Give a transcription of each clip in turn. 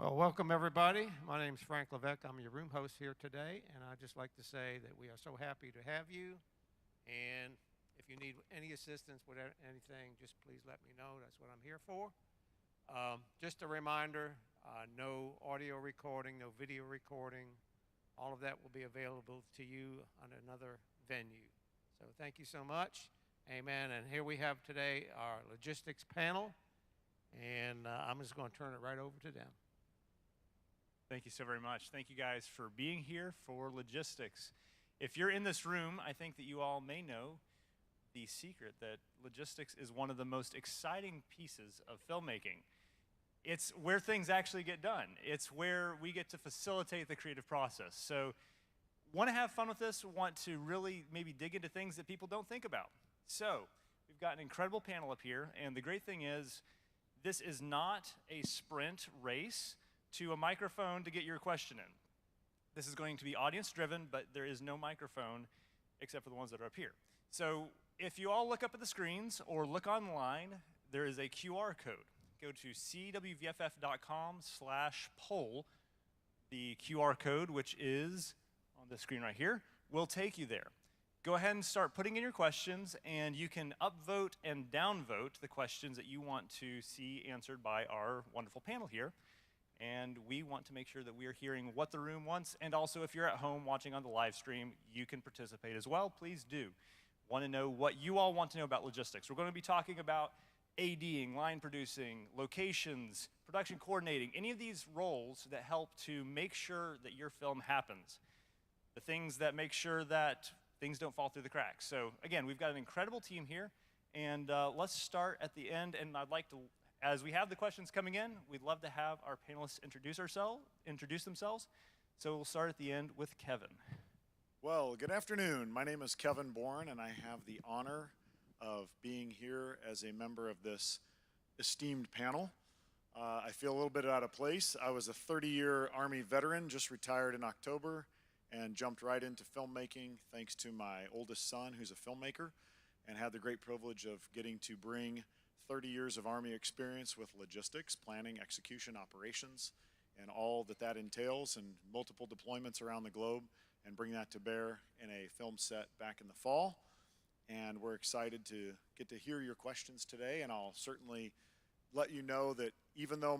Well, welcome everybody. My name is Frank Levesque. I'm your room host here today, and I'd just like to say that we are so happy to have you. And if you need any assistance with anything, just please let me know. That's what I'm here for. Just a reminder, no audio recording, no video recording. All of that will be available to you on another venue. So thank you so much. Amen. And here we have today our logistics panel, and I'm just going to turn it right over to them. Thank you so very much. Thank you guys for being here for logistics. If you're in this room, I think that you all may know the secret that logistics is one of the most exciting pieces of filmmaking. It's where things actually get done. It's where we get to facilitate the creative process. So want to have fun with this, want to really maybe dig into things that people don't think about. So we've got an incredible panel up here, and the great thing is this is not a sprint race to a microphone to get your question in. This is going to be audience driven, but there is no microphone except for the ones that are up here. So if you all look up at the screens or look online, there is a QR code. Go to CWVFF.com/poll. The QR code, which is on the screen right here, will take you there. Go ahead and start putting in your questions, and you can upvote and downvote the questions that you want to see answered by our wonderful panel here. And we want to make sure that we are hearing what the room wants. And also, if you're at home watching on the live stream, you can participate as well. Please do. Want to know what you all want to know about logistics. We're going to be talking about ADing, line producing, locations, production coordinating, any of these roles that help to make sure that your film happens. The things that make sure that things don't fall through the cracks. So again, we've got an incredible team here. And let's start at the end. And I'd like to, as we have the questions coming in, we'd love to have our panelists introduce themselves. So we'll start at the end with Kevin. Well, good afternoon. My name is Kevin Bourne, and I have the honor of being here as a member of this esteemed panel. I feel a little bit out of place. I was a 30-year Army veteran, just retired in October, and jumped right into filmmaking thanks to my oldest son, who's a filmmaker, and had the great privilege of getting to bring 30 years of Army experience with logistics, planning, execution, operations, and all that that entails, and multiple deployments around the globe, and bring that to bear in a film set back in the fall. And we're excited to get to hear your questions today, and I'll certainly let you know that even though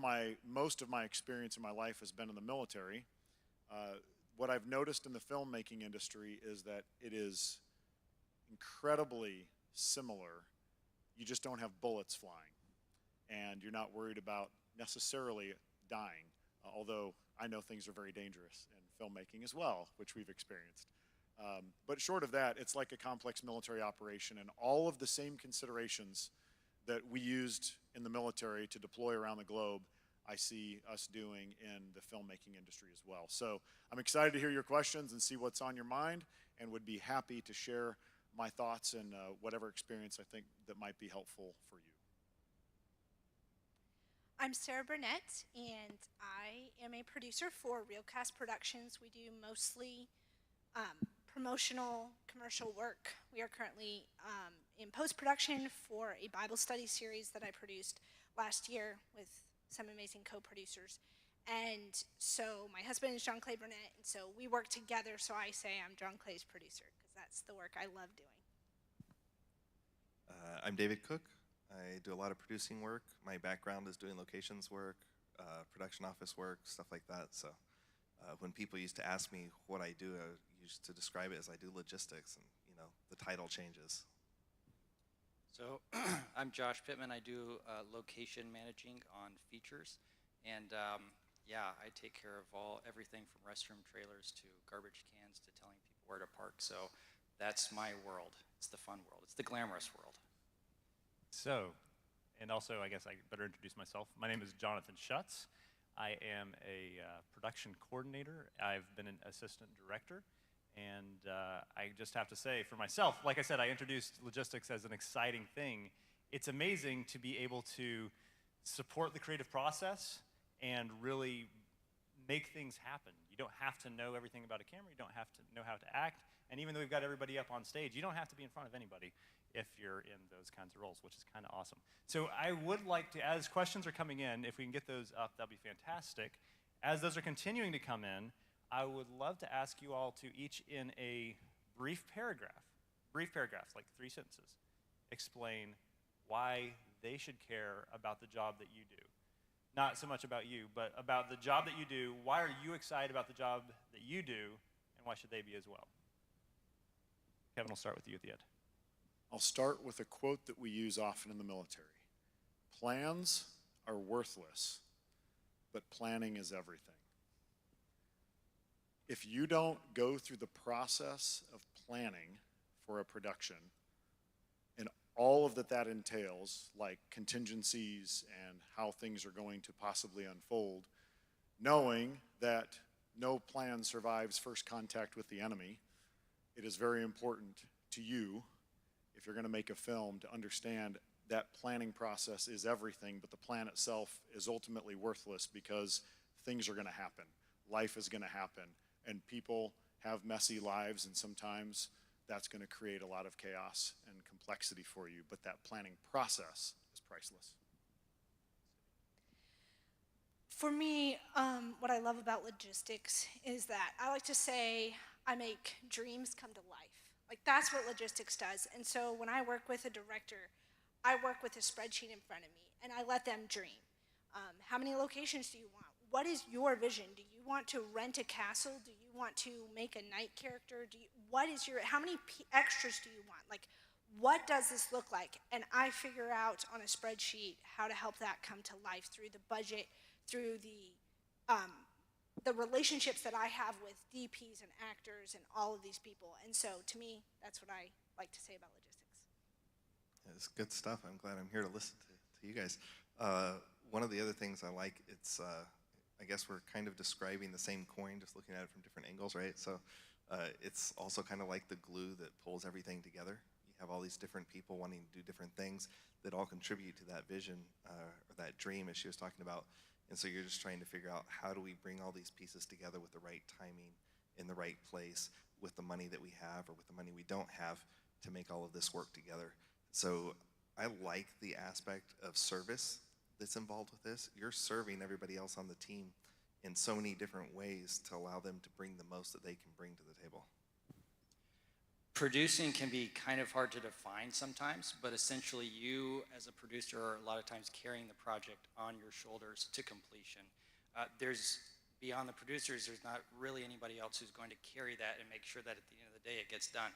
most of my experience in my life has been in the military, what I've noticed in the filmmaking industry is that it is incredibly similar. You just don't have bullets flying, and you're not worried about necessarily dying, although I know things are very dangerous in filmmaking as well, which we've experienced. But short of that, it's like a complex military operation, and all of the same considerations that we used in the military to deploy around the globe, I see us doing in the filmmaking industry as well. So I'm excited to hear your questions and see what's on your mind, and would be happy to share my thoughts and whatever experience I think that might be helpful for you. I'm Sarah Burnett, and I am a producer for Realcast Productions. We do mostly promotional commercial work. We are currently in post-production for a Bible study series that I produced last year with some amazing co-producers. And so my husband is John Clay Burnett, and so we work together, so I say I'm John Clay's producer, because that's the work I love doing. I'm David Cook. I do a lot of producing work. My background is doing locations work, production office work, stuff like that. So when people used to ask me what I do, I used to describe it as I do logistics, and the title changes. So I'm Josh Pittman. I do location managing on features, and yeah, I take care of everything from restroom trailers to garbage cans to telling people where to park. So that's my world. It's the fun world. It's the glamorous world. So, and also I guess I better introduce myself. My name is Jonathan Schutz. I am a production coordinator. I've been an assistant director. And I just have to say for myself, like I said, I introduced logistics as an exciting thing. It's amazing to be able to support the creative process and really make things happen. You don't have to know everything about a camera. You don't have to know how to act. And even though we've got everybody up on stage, you don't have to be in front of anybody if you're in those kinds of roles, which is kind of awesome. So I would like to, as questions are coming in, if we can get those up, that'd be fantastic. As those are continuing to come in, I would love to ask you all to each in a brief paragraphs, like 3 sentences, explain why they should care about the job that you do. Not so much about you, but about the job that you do. Why are you excited about the job that you do, and why should they be as well? Kevin, we'll start with you at the end. I'll start with a quote that we use often in the military. Plans are worthless, but planning is everything. If you don't go through the process of planning for a production and all of that entails, like contingencies and how things are going to possibly unfold, knowing that no plan survives first contact with the enemy, it is very important to you, if you're going to make a film, to understand that planning process is everything, but the plan itself is ultimately worthless because things are going to happen. Life is going to happen, and people have messy lives, and sometimes that's going to create a lot of chaos and complexity for you, but that planning process is priceless. For me, what I love about logistics is that I like to say I make dreams come to life. Like, that's what logistics does. And so when I work with a director, I work with a spreadsheet in front of me, and I let them dream. How many locations do you want? What is your vision? Do you want to rent a castle? Do you want to make a night character? How many extras do you want? Like, what does this look like? And I figure out on a spreadsheet how to help that come to life through the budget, through the relationships that I have with DPs and actors and all of these people. And so to me, that's what I like to say about logistics. Yeah, it's good stuff. I'm glad I'm here to listen to you guys. One of the other things I like, I guess we're kind of describing the same coin, just looking at it from different angles, right? So it's also kind of like the glue that pulls everything together. You have all these different people wanting to do different things that all contribute to that vision or that dream, as she was talking about. And so you're just trying to figure out, how do we bring all these pieces together with the right timing, in the right place, with the money that we have or with the money we don't have, to make all of this work together. So I like the aspect of service that's involved with this. You're serving everybody else on the team in so many different ways to allow them to bring the most that they can bring to the table. Producing can be kind of hard to define sometimes, but essentially you as a producer are a lot of times carrying the project on your shoulders to completion. Beyond the producers, there's not really anybody else who's going to carry that and make sure that at the end of the day it gets done.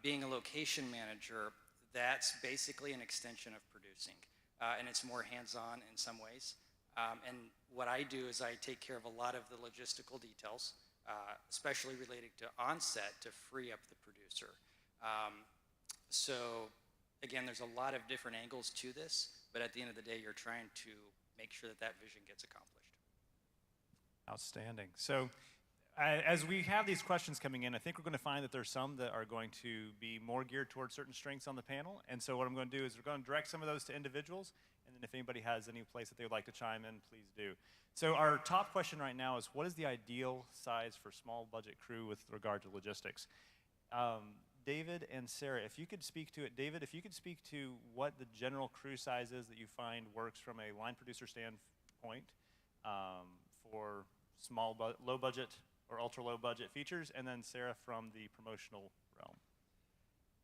Being a location manager, that's basically an extension of producing, and it's more hands-on in some ways. And what I do is I take care of a lot of the logistical details, especially related to on-set, to free up the producer. So again, there's a lot of different angles to this, but at the end of the day, you're trying to make sure that that vision gets accomplished. Outstanding. So as we have these questions coming in, I think we're going to find that there's some that are going to be more geared towards certain strengths on the panel. And so what I'm going to do is we're going to direct some of those to individuals, and then if anybody has any place that they would like to chime in, please do. So our top question right now is, what is the ideal size for small budget crew with regard to logistics? David and Sarah, if you could speak to it. David, if you could speak to what the general crew size is that you find works from a line producer standpoint for low budget or ultra low budget features, and then Sarah from the promotional realm.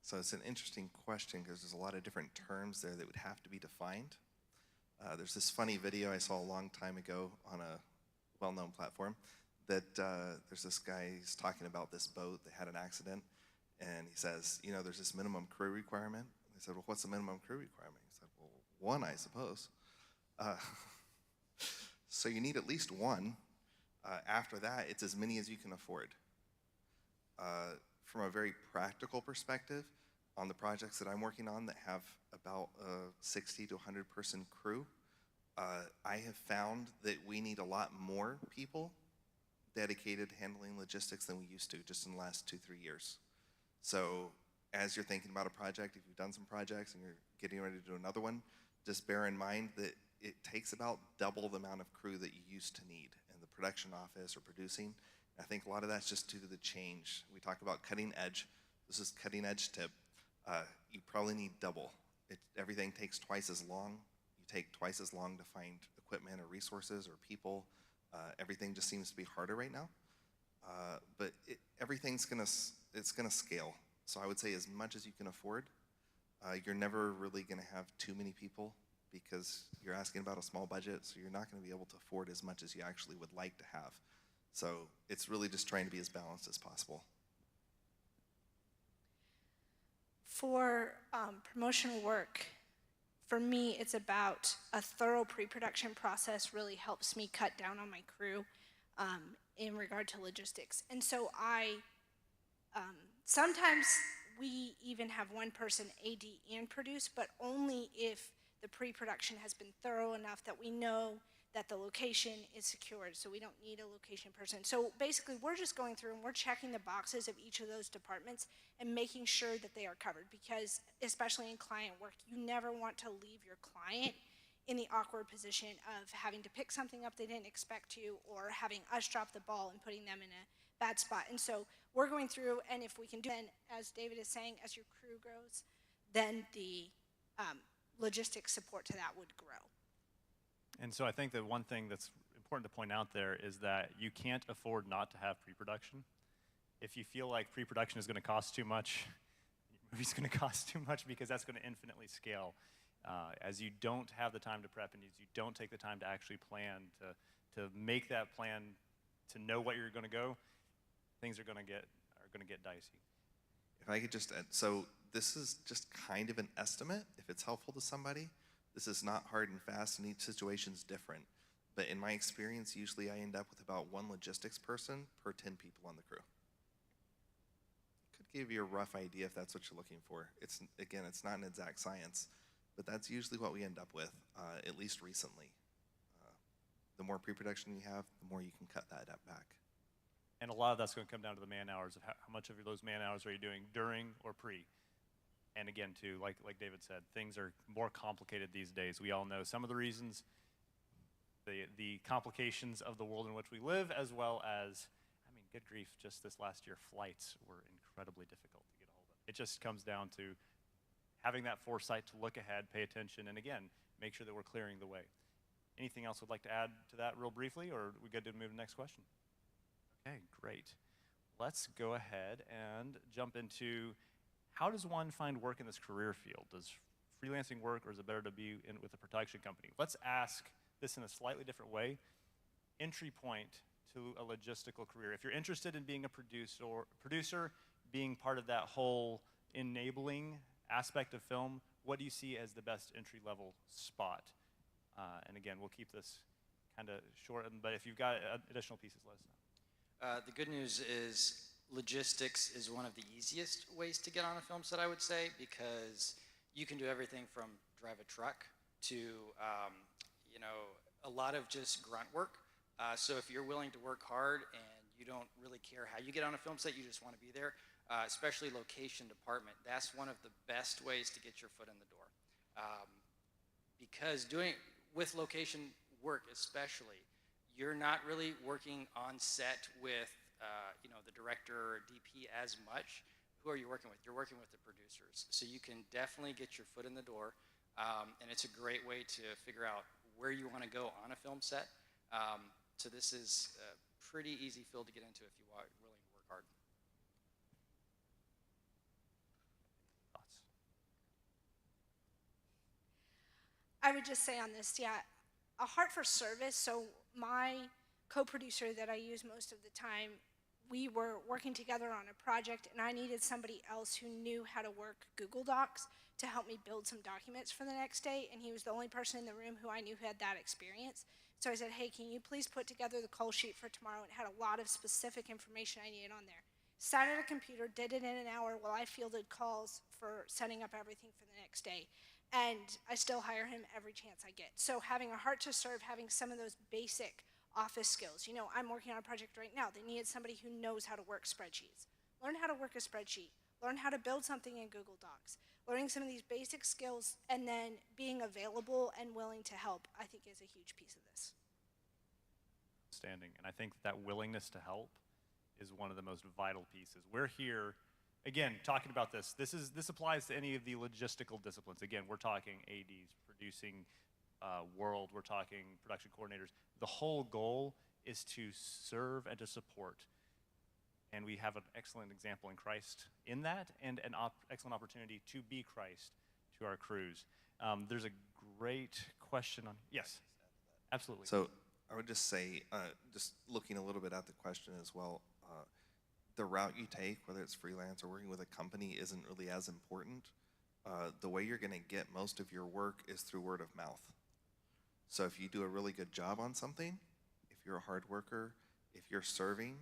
So it's an interesting question because there's a lot of different terms there that would have to be defined. There's this funny video I saw a long time ago on a well-known platform that there's this guy, he's talking about this boat that had an accident, and he says, you know, there's this minimum crew requirement. They said, well, what's the minimum crew requirement? He said, well, 1, I suppose. So you need at least 1. After that, it's as many as you can afford. From a very practical perspective, on the projects that I'm working on that have about a 60 to 100 person crew, I have found that we need a lot more people dedicated to handling logistics than we used to just in the last 2-3 years. So as you're thinking about a project, if you've done some projects and you're getting ready to do another one, just bear in mind that it takes about double the amount of crew that you used to need in the production office or producing. I think a lot of that's just due to the change. We talk about cutting edge. This is cutting edge tip. You probably need double. Everything takes twice as long. You take twice as long to find equipment or resources or people. Everything just seems to be harder right now. But everything's it's gonna scale. So I would say as much as you can afford. You're never really gonna have too many people because you're asking about a small budget, so you're not gonna be able to afford as much as you actually would like to have. So it's really just trying to be as balanced as possible. For promotional work, for me, it's about a thorough pre-production process really helps me cut down on my crew in regard to logistics. And so sometimes we even have one person AD and produce, but only if the pre-production has been thorough enough that we know that the location is secured, so we don't need a location person. So basically, we're just going through and we're checking the boxes of each of those departments and making sure that they are covered, because especially in client work, you never want to leave your client in the awkward position of having to pick something up they didn't expect to, or having us drop the ball and putting them in a bad spot. And so we're going through, and if we can do, and as David is saying, as your crew grows, then the logistics support to that would grow. And so I think that one thing that's important to point out there is that you can't afford not to have pre-production. If you feel like pre-production is going to cost too much, your movie's going to cost too much, because that's going to infinitely scale. As you don't have the time to prep, and as you don't take the time to actually plan, to make that plan, to know what you're going to go, things are going to get dicey. If I could just add, so this is just kind of an estimate, if it's helpful to somebody. This is not hard and fast, and each situation's different. But in my experience, usually I end up with about one logistics person per 10 people on the crew. Could give you a rough idea if that's what you're looking for. Again, it's not an exact science, but that's usually what we end up with, at least recently. The more pre-production you have, the more you can cut that back. And a lot of that's going to come down to the man hours, of how much of those man hours are you doing during or pre. And again, too, like David said, things are more complicated these days. We all know some of the reasons, the complications of the world in which we live, as well as, I mean, good grief, just this last year, flights were incredibly difficult to get a hold of. It just comes down to having that foresight to look ahead, pay attention, and again, make sure that we're clearing the way. Anything else would like to add to that real briefly, or are we good to move to the next question? Okay, great. Let's go ahead and jump into, how does one find work in this career field? Does freelancing work, or is it better to be with a production company? Let's ask this in a slightly different way. Entry point to a logistical career. If you're interested in being a producer, being part of that whole enabling aspect of film, what do you see as the best entry-level spot? And again, we'll keep this kind of short, but if you've got additional pieces, let us know. The good news is logistics is one of the easiest ways to get on a film set, I would say, because you can do everything from drive a truck to, a lot of just grunt work. So if you're willing to work hard and you don't really care how you get on a film set, you just want to be there, especially location department, that's one of the best ways to get your foot in the door. Because with location work especially, you're not really working on set with the director or DP as much. Who are you working with? You're working with the producers. So you can definitely get your foot in the door, and it's a great way to figure out where you want to go on a film set. So this is a pretty easy field to get into if you are willing to work hard. Thoughts? I would just say on this, a heart for service. So my co-producer that I use most of the time, we were working together on a project, and I needed somebody else who knew how to work Google Docs to help me build some documents for the next day, and he was the only person in the room who I knew who had that experience. So I said, hey, can you please put together the call sheet for tomorrow? It had a lot of specific information I needed on there. Sat at a computer, did it in an hour while I fielded calls for setting up everything for the next day. And I still hire him every chance I get. So having a heart to serve, having some of those basic office skills. I'm working on a project right now. They needed somebody who knows how to work spreadsheets. Learn how to work a spreadsheet. Learn how to build something in Google Docs. Learning some of these basic skills, and then being available and willing to help, I think is a huge piece of this. Outstanding. And I think that willingness to help is one of the most vital pieces. We're here, again, talking about this. This applies to any of the logistical disciplines. Again, we're talking ADs, producing world, we're talking production coordinators. The whole goal is to serve and to support. And we have an excellent example in Christ in that, and an excellent opportunity to be Christ to our crews. There's a great question on, yes, absolutely. So I would just say, just looking a little bit at the question as well, the route you take, whether it's freelance or working with a company, isn't really as important. The way you're going to get most of your work is through word of mouth. So if you do a really good job on something, if you're a hard worker, if you're serving,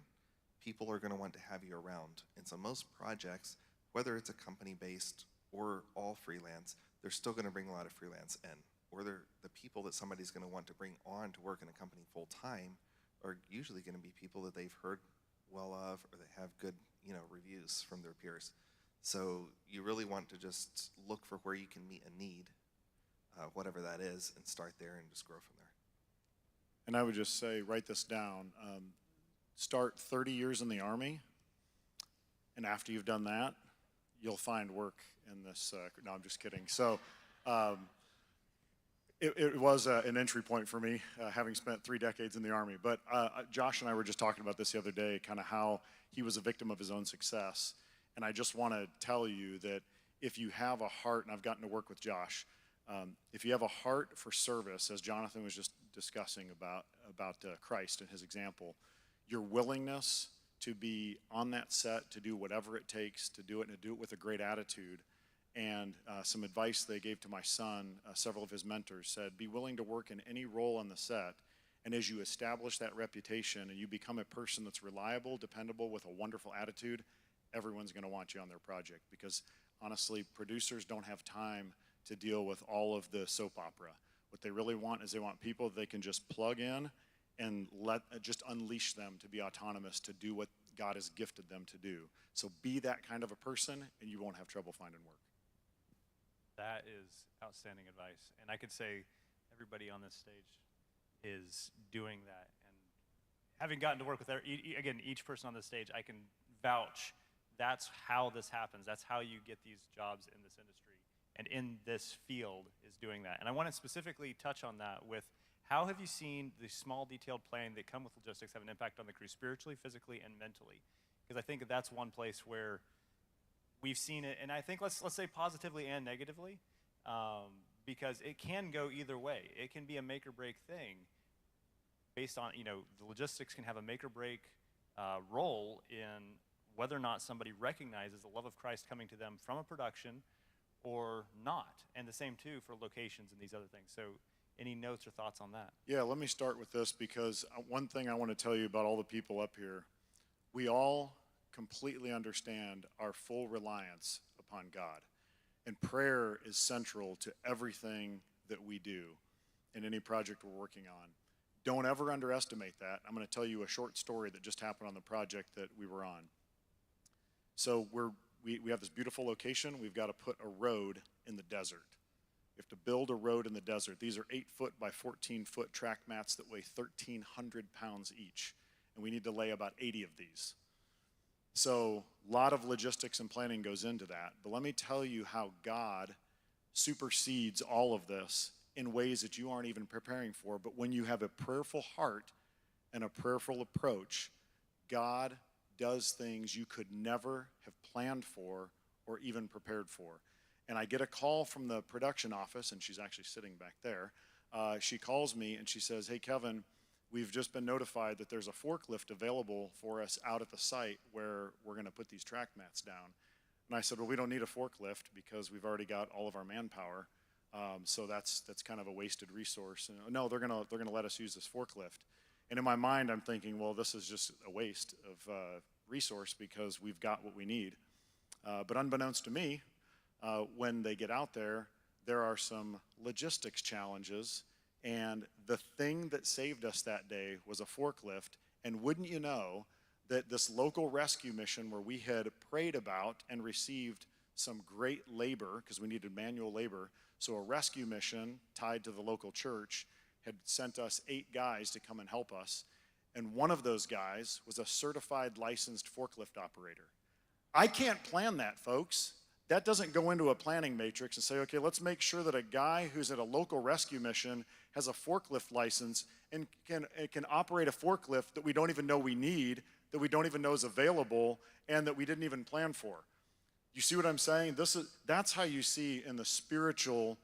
people are going to want to have you around. And so most projects, whether it's a company-based or all freelance, they're still going to bring a lot of freelance in. Or the people that somebody's going to want to bring on to work in a company full-time are usually going to be people that they've heard well of, or they have good, reviews from their peers. So you really want to just look for where you can meet a need, whatever that is, and start there and just grow from there. And I would just say, write this down. Start 30 years in the Army, and after you've done that, you'll find work in this. No, I'm just kidding. So it was an entry point for me, having spent 3 decades in the Army. But Josh and I were just talking about this the other day, kind of how he was a victim of his own success. And I just want to tell you that if you have a heart, and I've gotten to work with Josh, if you have a heart for service, as Jonathan was just discussing about Christ and his example, your willingness to be on that set, to do whatever it takes to do it, and to do it with a great attitude. And some advice they gave to my son, several of his mentors said, be willing to work in any role on the set, and as you establish that reputation and you become a person that's reliable, dependable, with a wonderful attitude, everyone's going to want you on their project. Because honestly, producers don't have time to deal with all of the soap opera. What they really want is they want people they can just plug in and just unleash them to be autonomous, to do what God has gifted them to do. So be that kind of a person, and you won't have trouble finding work. That is outstanding advice. And I could say everybody on this stage is doing that. And having gotten to work with, again, each person on this stage, I can vouch that's how this happens. That's how you get these jobs in this industry. And in this field is doing that. And I want to specifically touch on that with how have you seen the small detailed planning that come with logistics have an impact on the crew spiritually, physically, and mentally? Because I think that's one place where we've seen it, and I think let's say positively and negatively, because it can go either way. It can be a make or break thing based on, the logistics can have a make or break role in whether or not somebody recognizes the love of Christ coming to them from a production or not. And the same too for locations and these other things. So any notes or thoughts on that? Yeah, let me start with this, because one thing I want to tell you about all the people up here, we all completely understand our full reliance upon God. And prayer is central to everything that we do in any project we're working on. Don't ever underestimate that. I'm going to tell you a short story that just happened on the project that we were on. So we have this beautiful location. We've got to put a road in the desert. We have to build a road in the desert. These are 8-foot by 14-foot track mats that weigh 1,300 pounds each. And we need to lay about 80 of these. So a lot of logistics and planning goes into that. But let me tell you how God supersedes all of this in ways that you aren't even preparing for. But when you have a prayerful heart and a prayerful approach, God does things you could never have planned for or even prepared for. And I get a call from the production office, and she's actually sitting back there. She calls me and she says, hey, Kevin, we've just been notified that there's a forklift available for us out at the site where we're going to put these track mats down. And I said, well, we don't need a forklift because we've already got all of our manpower. So that's kind of a wasted resource. And, no, they're gonna let us use this forklift. And in my mind, I'm thinking, well, this is just a waste of resource because we've got what we need. But unbeknownst to me, when they get out there, there are some logistics challenges. And the thing that saved us that day was a forklift. And wouldn't you know that this local rescue mission where we had prayed about and received some great labor, because we needed manual labor, so a rescue mission tied to the local church had sent us 8 guys to come and help us. and one of those guys was a certified licensed forklift operator. I can't plan that, folks. That doesn't go into a planning matrix and say, okay, let's make sure that a guy who's at a local rescue mission has a forklift license and can operate a forklift that we don't even know we need, that we don't even know is available, and that we didn't even plan for. You see what I'm saying? That's how you see in the spiritual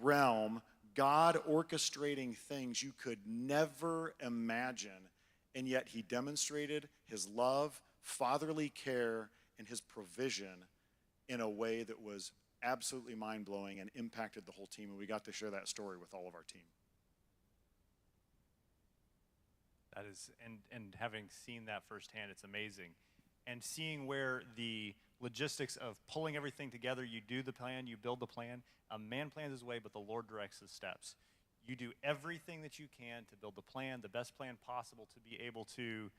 realm God orchestrating things you could never imagine, and yet he demonstrated his love, fatherly care, and his provision in a way that was absolutely mind-blowing and impacted the whole team, and we got to share that story with all of our team. That is, and having seen that firsthand, it's amazing. And seeing where the logistics of pulling everything together, you do the plan, you build the plan. A man plans his way, but the Lord directs his steps. You do everything that you can to build the plan, the best plan possible to be able to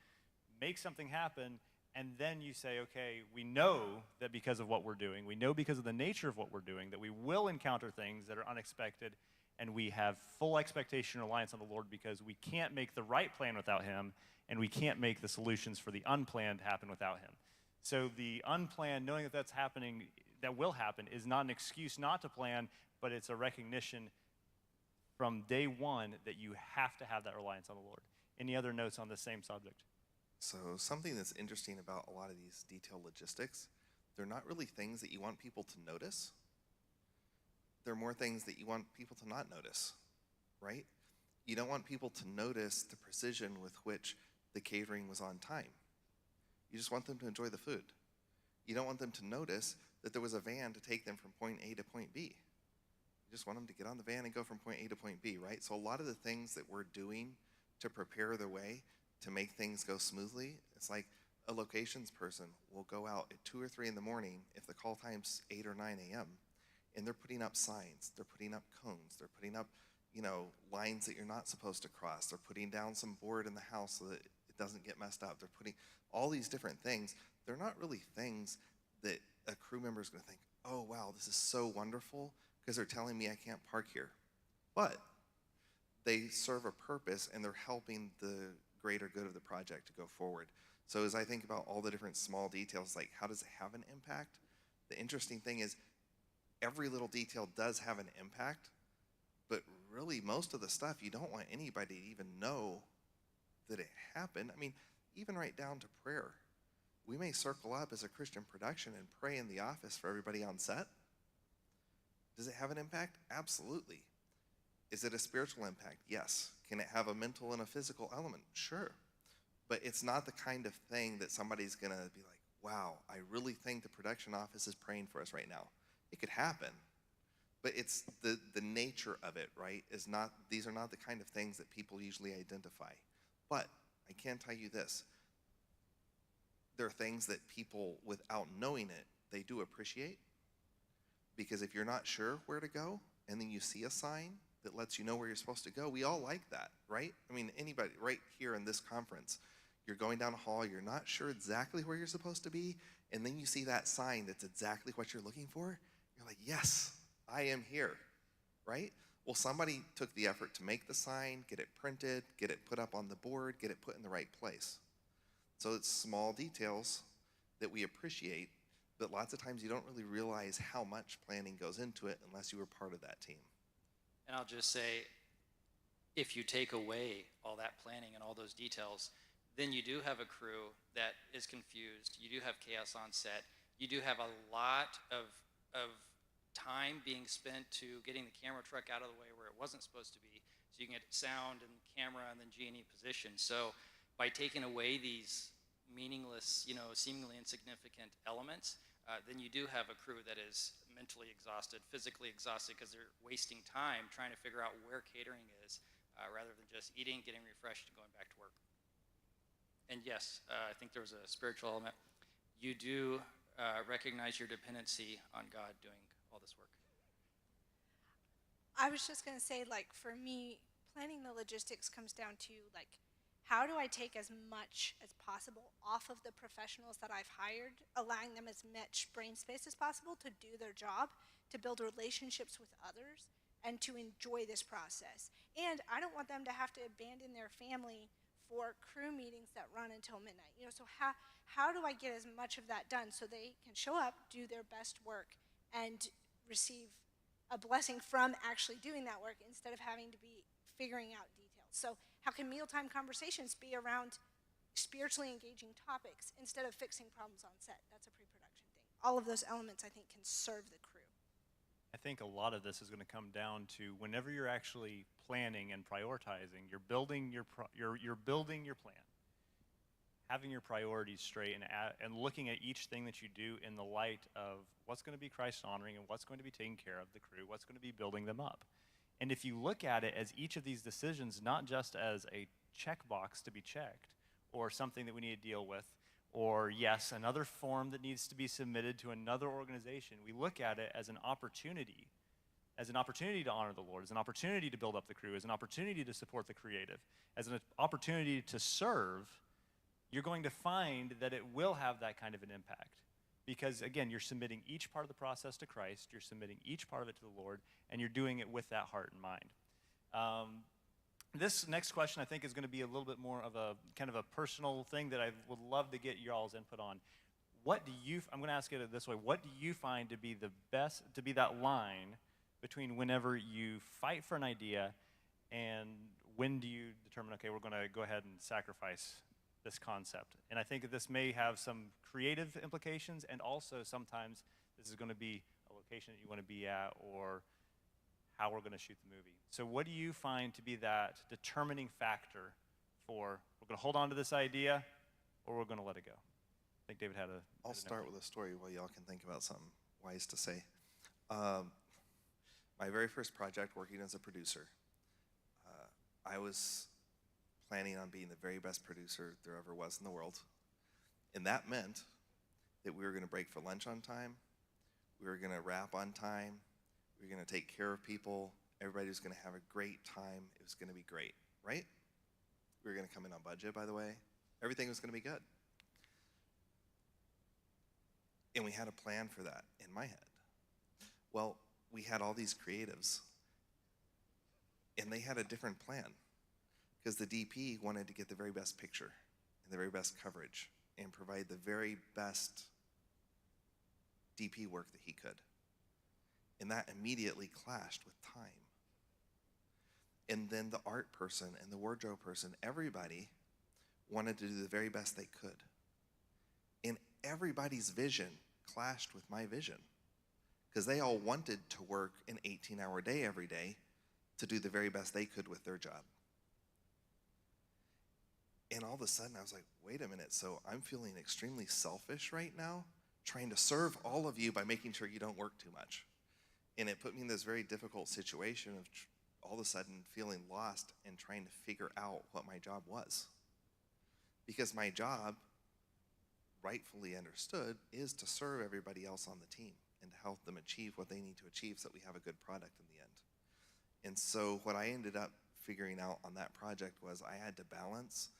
make something happen. And then you say, okay, we know that because of what we're doing, we know because of the nature of what we're doing, that we will encounter things that are unexpected, and we have full expectation and reliance on the Lord because we can't make the right plan without him, and we can't make the solutions for the unplanned happen without him. So the unplanned, knowing that that's happening, that will happen, is not an excuse not to plan, but it's a recognition from day one that you have to have that reliance on the Lord. Any other notes on the same subject? So something that's interesting about a lot of these detailed logistics, they're not really things that you want people to notice. They're more things that you want people to not notice, right? You don't want people to notice the precision with which the catering was on time. You just want them to enjoy the food. You don't want them to notice that there was a van to take them from point A to point B. You just want them to get on the van and go from point A to point B, right? So a lot of the things that we're doing to prepare the way to make things go smoothly, it's like a locations person will go out at 2 or 3 in the morning if the call time's 8 or 9 a.m. and they're putting up signs, they're putting up cones, they're putting up, lines that you're not supposed to cross, they're putting down some board in the house so that it doesn't get messed up, they're putting all these different things. They're not really things that a crew member is going to think, oh wow, this is so wonderful because they're telling me I can't park here. But they serve a purpose and they're helping the greater good of the project to go forward. So as I think about all the different small details, like how does it have an impact? The interesting thing is every little detail does have an impact, but really most of the stuff you don't want anybody to even know that it happened. I mean, even right down to prayer. We may circle up as a Christian production and pray in the office for everybody on set. Does it have an impact? Absolutely. Is it a spiritual impact? Yes. Can it have a mental and a physical element? Sure. But it's not the kind of thing that somebody's going to be like, wow, I really think the production office is praying for us right now. It could happen. But it's the nature of it, right? These are not the kind of things that people usually identify. But I can tell you this. There are things that people, without knowing it, they do appreciate. Because if you're not sure where to go, and then you see a sign that lets you know where you're supposed to go, we all like that, right? I mean, anybody right here in this conference, you're going down a hall, you're not sure exactly where you're supposed to be, and then you see that sign that's exactly what you're looking for, you're like, yes, I am here, right? Well, somebody took the effort to make the sign, get it printed, get it put up on the board, get it put in the right place. So it's small details that we appreciate, but lots of times you don't really realize how much planning goes into it unless you were part of that team. And I'll just say, if you take away all that planning and all those details, then you do have a crew that is confused. You do have chaos on set. You do have a lot of time being spent to getting the camera truck out of the way where it wasn't supposed to be, so you can get sound and camera and then G&E position. So by taking away these meaningless, seemingly insignificant elements, then you do have a crew that is mentally exhausted, physically exhausted, because they're wasting time trying to figure out where catering is, rather than just eating, getting refreshed, and going back to work. And yes, I think there was a spiritual element. You do recognize your dependency on God doing all this work. I was just going to say, for me, planning the logistics comes down to, how do I take as much as possible off of the professionals that I've hired, allowing them as much brain space as possible to do their job, to build relationships with others, and to enjoy this process. And I don't want them to have to abandon their family for crew meetings that run until midnight. So how do I get as much of that done so they can show up, do their best work, and receive a blessing from actually doing that work instead of having to be figuring out details? So how can mealtime conversations be around spiritually engaging topics instead of fixing problems on set? That's a pre-production thing. All of those elements, I think, can serve the crew. I think a lot of this is going to come down to whenever you're actually planning and prioritizing, you're building your plan, having your priorities straight, and looking at each thing that you do in the light of what's going to be Christ honoring and what's going to be taking care of the crew, what's going to be building them up. And if you look at it as each of these decisions, not just as a checkbox to be checked or something that we need to deal with, or yes, another form that needs to be submitted to another organization. We look at it as an opportunity to honor the Lord, as an opportunity to build up the crew, as an opportunity to support the creative, as an opportunity to serve. You're going to find that it will have that kind of an impact. Because again, you're submitting each part of the process to Christ, you're submitting each part of it to the Lord, and you're doing it with that heart in mind. This next question, I think, is going to be a little bit more of a kind of a personal thing that I would love to get y'all's input on. I'm going to ask it this way. What do you find to be the best, to be that line between whenever you fight for an idea and when do you determine, okay, we're going to go ahead and sacrifice this concept? And I think that this may have some creative implications, and also sometimes this is going to be a location that you want to be at or how we're going to shoot the movie. So what do you find to be that determining factor for we're going to hold on to this idea or we're going to let it go? I think David had a... I'll start with a story while y'all can think about something wise to say. My very first project working as a producer, I was planning on being the very best producer there ever was in the world. And that meant that we were going to break for lunch on time, we were going to wrap on time, we were going to take care of people, everybody was going to have a great time, it was going to be great, right? We were going to come in on budget, by the way. Everything was going to be good. And we had a plan for that in my head. Well, we had all these creatives, and they had a different plan, because the DP wanted to get the very best picture and the very best coverage and provide the very best DP work that he could. And that immediately clashed with time. And then the art person and the wardrobe person, everybody wanted to do the very best they could. And everybody's vision clashed with my vision, because they all wanted to work an 18-hour day every day to do the very best they could with their job. And all of a sudden I was like, wait a minute, so I'm feeling extremely selfish right now, trying to serve all of you by making sure you don't work too much. And it put me in this very difficult situation of all of a sudden feeling lost and trying to figure out what my job was. Because my job, rightfully understood, is to serve everybody else on the team and to help them achieve what they need to achieve so that we have a good product in the end. And so what I ended up figuring out on that project was I had to balance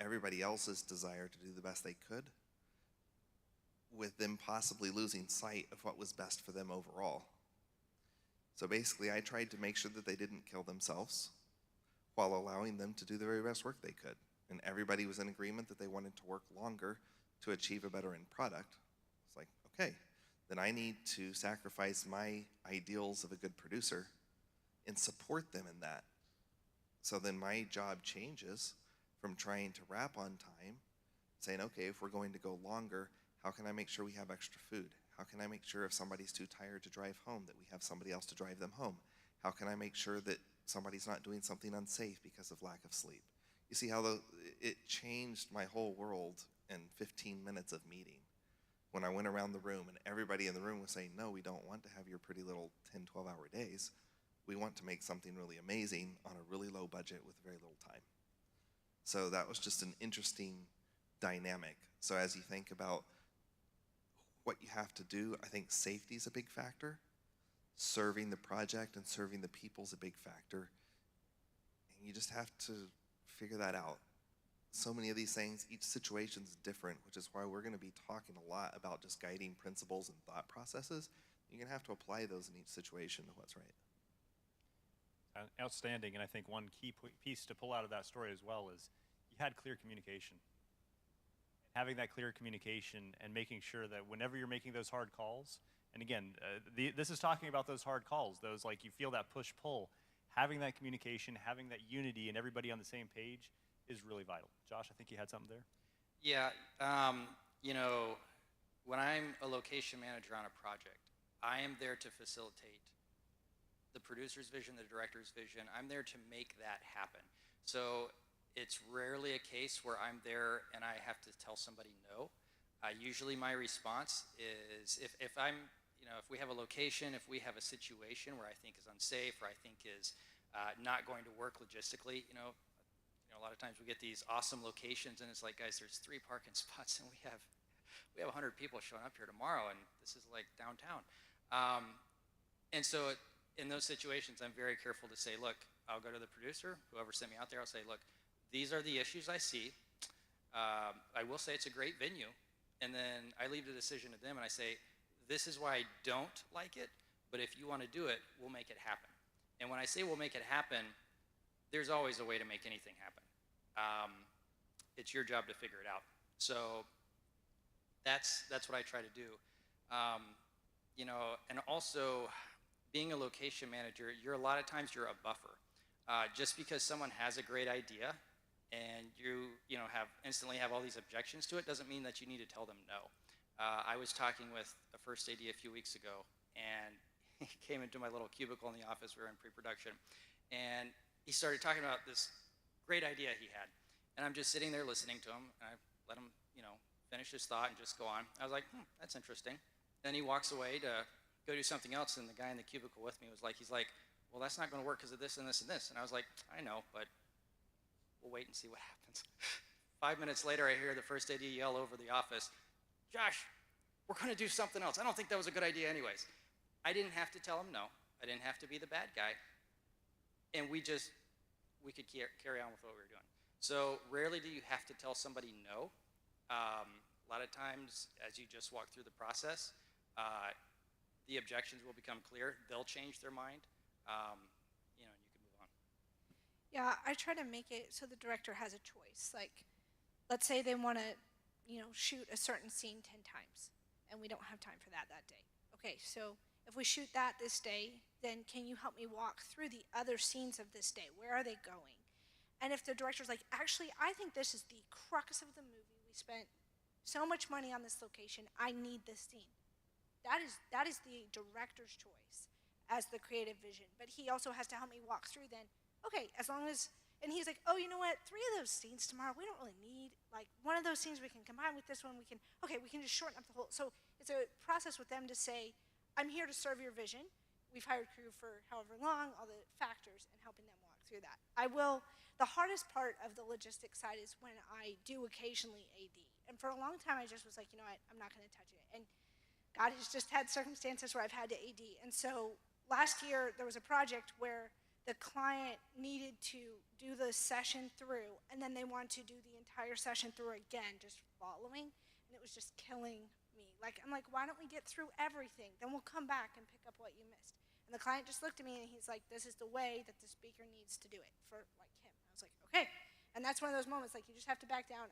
everybody else's desire to do the best they could with them possibly losing sight of what was best for them overall. So basically I tried to make sure that they didn't kill themselves while allowing them to do the very best work they could. And everybody was in agreement that they wanted to work longer to achieve a better end product. It's like, okay, then I need to sacrifice my ideals of a good producer and support them in that. So then my job changes from trying to wrap on time, saying, okay, if we're going to go longer, how can I make sure we have extra food? How can I make sure if somebody's too tired to drive home that we have somebody else to drive them home? How can I make sure that somebody's not doing something unsafe because of lack of sleep? You see how it changed my whole world in 15 minutes of meeting when I went around the room and everybody in the room was saying, no, we don't want to have your pretty little 10, 12-hour days. We want to make something really amazing on a really low budget with very little time. So that was just an interesting dynamic. So as you think about what you have to do, I think safety is a big factor. Serving the project and serving the people is a big factor. And you just have to figure that out. So many of these things, each situation is different, which is why we're going to be talking a lot about just guiding principles and thought processes. You're going to have to apply those in each situation to what's right. Outstanding, and I think one key piece to pull out of that story as well is you had clear communication. And having that clear communication and making sure that whenever you're making those hard calls, and again, this is talking about those hard calls, those like you feel that push-pull, having that communication, having that unity and everybody on the same page is really vital. Josh, I think you had something there. Yeah, you know, when I'm a location manager on a project, I am there to facilitate the producer's vision, the director's vision. I'm there to make that happen. So it's rarely a case where I'm there and I have to tell somebody no. Usually my response is if I'm, you know, if we have a location, if we have a situation where I think is unsafe or I think is not going to work logistically, you know, a lot of times we get these awesome locations and it's like, guys, there's 3 parking spots and we have 100 people showing up here tomorrow and this is like downtown. And so in those situations, I'm very careful to say, look, I'll go to the producer, whoever sent me out there, I'll say, look, these are the issues I see. I will say it's a great venue. And then I leave the decision to them and I say, this is why I don't like it, but if you want to do it, we'll make it happen. And when I say we'll make it happen, there's always a way to make anything happen. It's your job to figure it out. So that's what I try to do. You know, and also being a location manager, a lot of times you're a buffer. Just because someone has a great idea and you instantly have all these objections to it doesn't mean that you need to tell them no. I was talking with a first AD a few weeks ago, and he came into my little cubicle in the office. We were in pre-production, and he started talking about this great idea he had. And I'm just sitting there listening to him, and I let him, you know, finish his thought and just go on. I was like, that's interesting. Then he walks away to go do something else, and the guy in the cubicle with me was like, he's like, well, that's not going to work because of this and this and this. And I was like, I know, but we'll wait and see what happens. 5 minutes later, I hear the first AD yell over the office, Josh, we're going to do something else. I don't think that was a good idea anyways. I didn't have to tell him no. I didn't have to be the bad guy. And we could carry on with what we were doing. So rarely do you have to tell somebody no. A lot of times, as you just walk through the process, the objections will become clear. They'll change their mind. You know, and you can move on. Yeah, I try to make it so the director has a choice. Like, let's say they want to, you know, shoot a certain scene 10 times, and we don't have time for that day. Okay, so if we shoot that this day, then can you help me walk through the other scenes of this day? Where are they going? And if the director's like, actually, I think this is the crux of the movie. We spent so much money on this location. I need this scene. That is the director's choice as the creative vision. But he also has to help me walk through then, okay, as long as, and he's like, oh, you know what, 3 of those scenes tomorrow, we don't really need, like, one of those scenes we can combine with this one, we can just shorten up the whole, so it's a process with them to say, I'm here to serve your vision. We've hired crew for however long, all the factors, and helping them walk through that. The hardest part of the logistics side is when I do occasionally AD. And for a long time, I just was like, you know what, I'm not gonna touch it. And God has just had circumstances where I've had to AD. And so last year, there was a project where the client needed to do the session through, and then they wanted to do the entire session through again, just following, and it was just killing me. Like, I'm like, why don't we get through everything? Then we'll come back and pick up what you missed. And the client just looked at me and he's like, this is the way that the speaker needs to do it for like him. I was like, okay. And that's one of those moments, like, you just have to back down.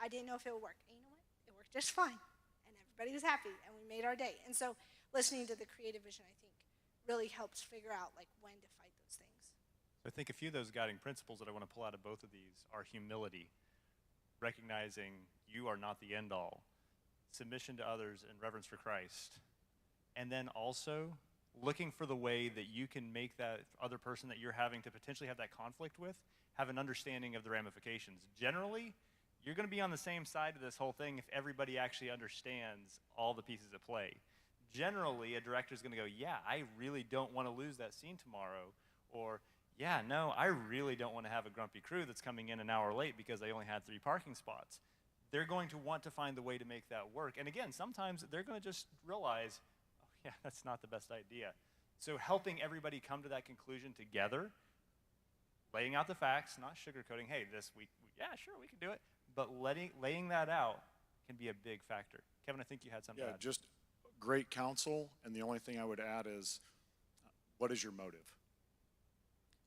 I didn't know if it would work. And you know what? It worked just fine. And everybody was happy, and we made our day. And so listening to the creative vision, I think, really helps figure out, like, when to fight those things. I think a few of those guiding principles that I want to pull out of both of these are humility, recognizing you are not the end all, submission to others and reverence for Christ, and then also looking for the way that you can make that other person that you're having to potentially have that conflict with have an understanding of the ramifications. Generally, you're going to be on the same side of this whole thing if everybody actually understands all the pieces at play. Generally, a director's going to go, yeah, I really don't want to lose that scene tomorrow, or yeah, no, I really don't want to have a grumpy crew that's coming in an hour late because they only had 3 parking spots. They're going to want to find the way to make that work. And again, sometimes they're going to just realize, oh yeah, that's not the best idea. So helping everybody come to that conclusion together, laying out the facts, not sugarcoating, hey, this week, yeah, sure, we can do it. But laying that out can be a big factor. Kevin, I think you had something to add. Just great counsel, and the only thing I would add is, what is your motive?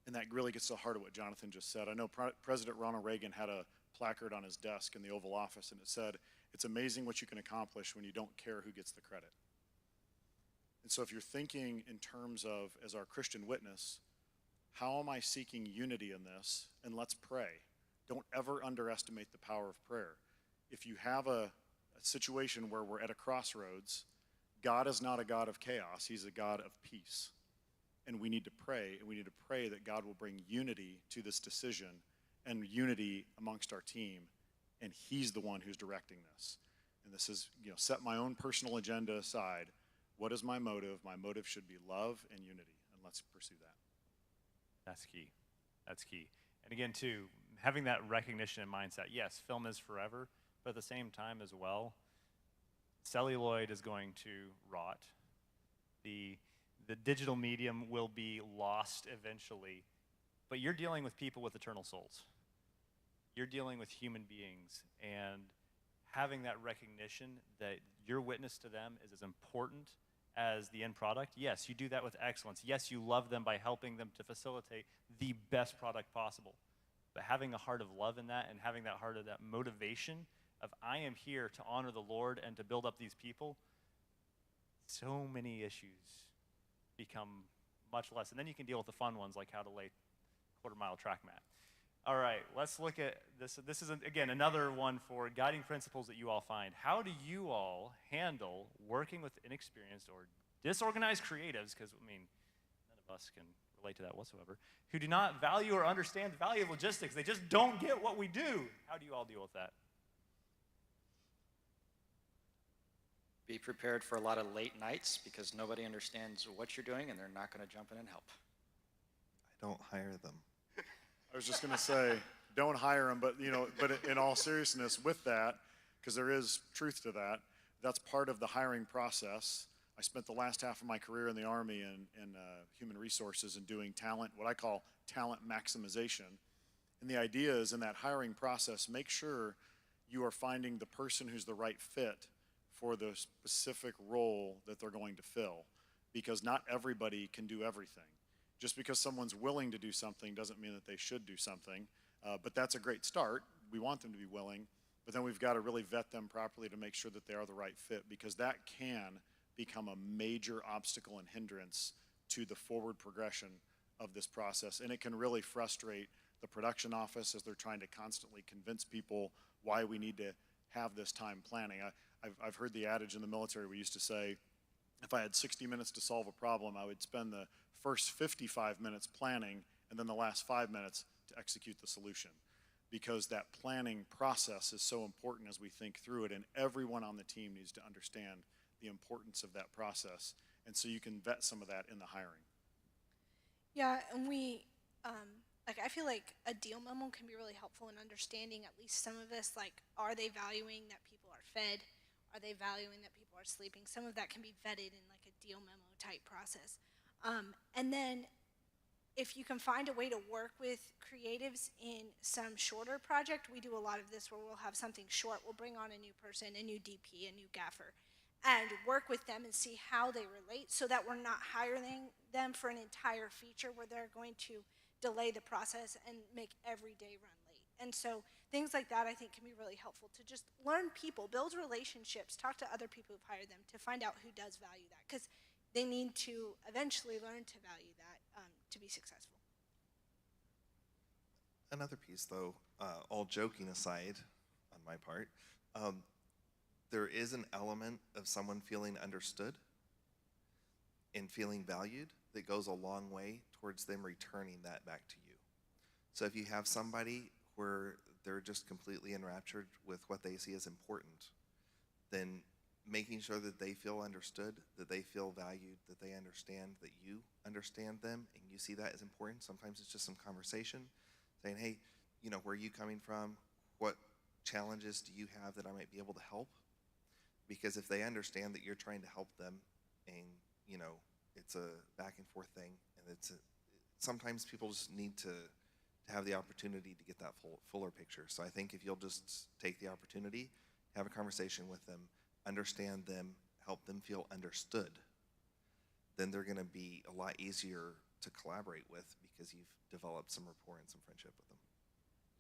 And that really gets to the heart of what Jonathan just said. I know President Ronald Reagan had a placard on his desk in the Oval Office, and it said, "It's amazing what you can accomplish when you don't care who gets the credit." And so if you're thinking in terms of, as our Christian witness, how am I seeking unity in this? And let's pray. Don't ever underestimate the power of prayer. If you have a situation where we're at a crossroads, God is not a God of chaos. He's a God of peace. And we need to pray, and we need to pray that God will bring unity to this decision and unity amongst our team, and he's the one who's directing this. And this is, set my own personal agenda aside. What is my motive? My motive should be love and unity, and let's pursue that. That's key. That's key. And again, too, having that recognition and mindset. Yes, film is forever, but at the same time as well, celluloid is going to rot. The digital medium will be lost eventually, but you're dealing with people with eternal souls. You're dealing with human beings, and having that recognition that your witness to them is as important as the end product. Yes, you do that with excellence. Yes, you love them by helping them to facilitate the best product possible. But having a heart of love in that, and having that heart of that motivation of, I am here to honor the Lord and to build up these people, so many issues become much less. And then you can deal with the fun ones, like how to lay quarter-mile track mat. All right, let's look at this. This is, again, another one for guiding principles that you all find. How do you all handle working with inexperienced or disorganized creatives, because, none of us can relate to that whatsoever, who do not value or understand the value of logistics? They just don't get what we do. How do you all deal with that? Be prepared for a lot of late nights, because nobody understands what you're doing and they're not going to jump in and help. I don't hire them. I was just going to say, don't hire them, but in all seriousness, with that, because there is truth to that, that's part of the hiring process. I spent the last half of my career in the Army in human resources and doing talent, what I call talent maximization. And the idea is, in that hiring process, make sure you are finding the person who's the right fit for the specific role that they're going to fill, because not everybody can do everything. Just because someone's willing to do something doesn't mean that they should do something, but that's a great start. We want them to be willing, but then we've got to really vet them properly to make sure that they are the right fit, because that can become a major obstacle and hindrance to the forward progression of this process, and it can really frustrate the production office as they're trying to constantly convince people why we need to have this time planning. I've heard the adage in the military. We used to say, if I had 60 minutes to solve a problem, I would spend the first 55 minutes planning and then the last 5 minutes to execute the solution, because that planning process is so important as we think through it, and everyone on the team needs to understand the importance of that process, and so you can vet some of that in the hiring. Yeah, and we, I feel like a deal memo can be really helpful in understanding at least some of this, like, are they valuing that people are fed? Are they valuing that people are sleeping? Some of that can be vetted in like a deal memo type process. And then if you can find a way to work with creatives in some shorter project, we do a lot of this where we'll have something short, we'll bring on a new person, a new DP, a new gaffer, and work with them and see how they relate, so that we're not hiring them for an entire feature where they're going to delay the process and make every day run late. And so things like that I think can be really helpful to just learn people, build relationships, talk to other people who've hired them to find out who does value that, because they need to eventually learn to value that to be successful. Another piece, though, all joking aside on my part, there is an element of someone feeling understood and feeling valued that goes a long way towards them returning that back to you. So if you have somebody where they're just completely enraptured with what they see as important, then making sure that they feel understood, that they feel valued, that they understand that you understand them and you see that as important. Sometimes it's just some conversation saying, hey, where are you coming from? What challenges do you have that I might be able to help? Because if they understand that you're trying to help them, and it's a back and forth thing, and sometimes people just need to have the opportunity to get that fuller picture. So I think if you'll just take the opportunity, have a conversation with them, understand them, help them feel understood, then they're going to be a lot easier to collaborate with, because you've developed some rapport and some friendship with them.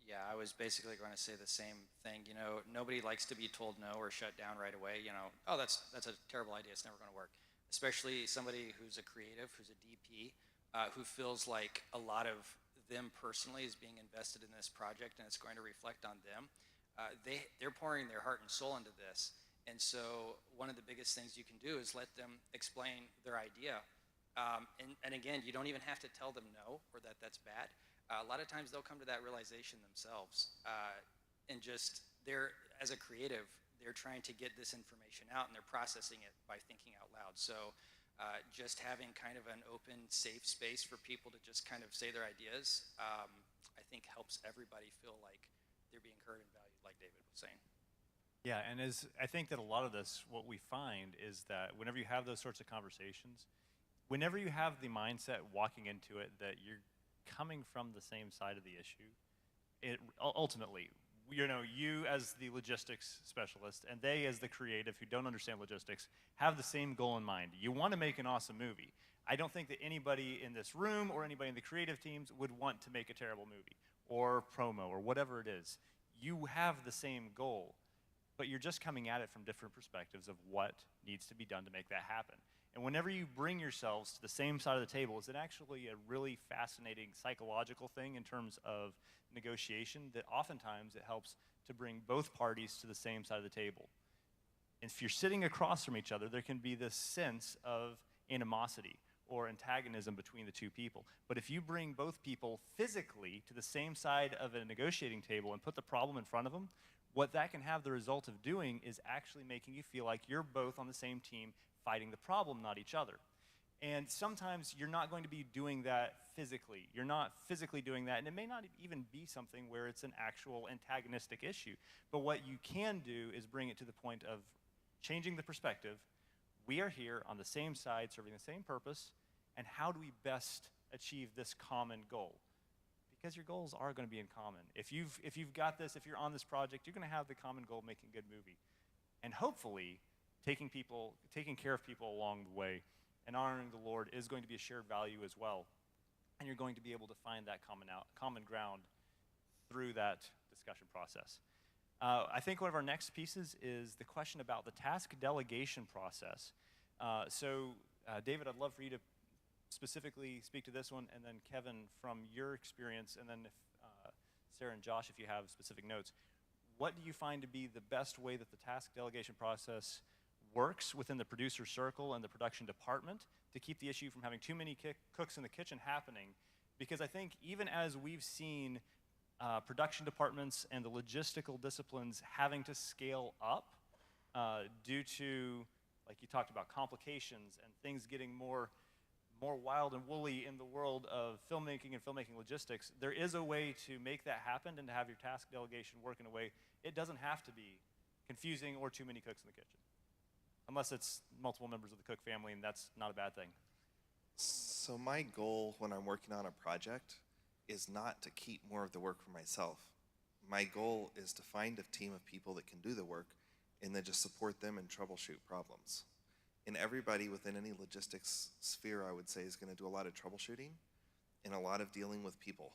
Yeah, I was basically going to say the same thing. You know, nobody likes to be told no or shut down right away. You know, oh, that's a terrible idea. It's never going to work. Especially somebody who's a creative, who's a DP, who feels like a lot of them personally is being invested in this project and it's going to reflect on them. They're pouring their heart and soul into this. And so one of the biggest things you can do is let them explain their idea. And again, you don't even have to tell them no or that that's bad. A lot of times they'll come to that realization themselves, and just as a creative, they're trying to get this information out and they're processing it by thinking out loud. So just having kind of an open, safe space for people to just kind of say their ideas, I think helps everybody feel like they're being heard and valued, like David was saying. Yeah, and I think that a lot of this, what we find is that whenever you have those sorts of conversations, whenever you have the mindset walking into it that you're coming from the same side of the issue, it ultimately, you know, you as the logistics specialist and they as the creative who don't understand logistics have the same goal in mind. You want to make an awesome movie. I don't think that anybody in this room or anybody in the creative teams would want to make a terrible movie or promo or whatever it is. You have the same goal, but you're just coming at it from different perspectives of what needs to be done to make that happen. And whenever you bring yourselves to the same side of the table, it's actually a really fascinating psychological thing in terms of negotiation that oftentimes it helps to bring both parties to the same side of the table. And if you're sitting across from each other, there can be this sense of animosity or antagonism between the two people. But if you bring both people physically to the same side of a negotiating table and put the problem in front of them, what that can have the result of doing is actually making you feel like you're both on the same team fighting the problem, not each other. And sometimes you're not going to be doing that physically. You're not physically doing that, and it may not even be something where it's an actual antagonistic issue. But what you can do is bring it to the point of changing the perspective. We are here on the same side, serving the same purpose, and how do we best achieve this common goal? Because your goals are going to be in common. If you've got this, if you're on this project, you're going to have the common goal of making a good movie. And hopefully, taking care of people along the way and honoring the Lord is going to be a shared value as well. And you're going to be able to find that common ground through that discussion process. I think one of our next pieces is the question about the task delegation process. David, I'd love for you to specifically speak to this one, and then Kevin, from your experience, and then if Sarah and Josh, if you have specific notes, what do you find to be the best way that the task delegation process works within the producer circle and the production department to keep the issue from having too many cooks in the kitchen happening? Because I think even as we've seen production departments and the logistical disciplines having to scale up due to, like you talked about, complications and things getting more wild and woolly in the world of filmmaking and filmmaking logistics, there is a way to make that happen and to have your task delegation work in a way it doesn't have to be confusing or too many cooks in the kitchen. Unless it's multiple members of the cook family, and that's not a bad thing. So my goal when I'm working on a project is not to keep more of the work for myself. My goal is to find a team of people that can do the work and then just support them and troubleshoot problems. And everybody within any logistics sphere, I would say, is going to do a lot of troubleshooting and a lot of dealing with people.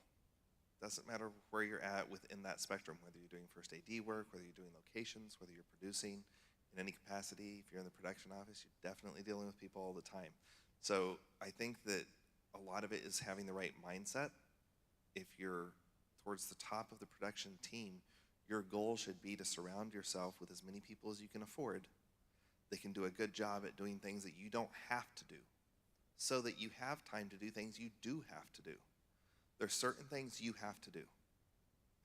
Doesn't matter where you're at within that spectrum, whether you're doing first AD work, whether you're doing locations, whether you're producing in any capacity. If you're in the production office, you're definitely dealing with people all the time. So I think that a lot of it is having the right mindset. If you're towards the top of the production team, your goal should be to surround yourself with as many people as you can afford that can do a good job at doing things that you don't have to do, so that you have time to do things you do have to do. There's certain things you have to do.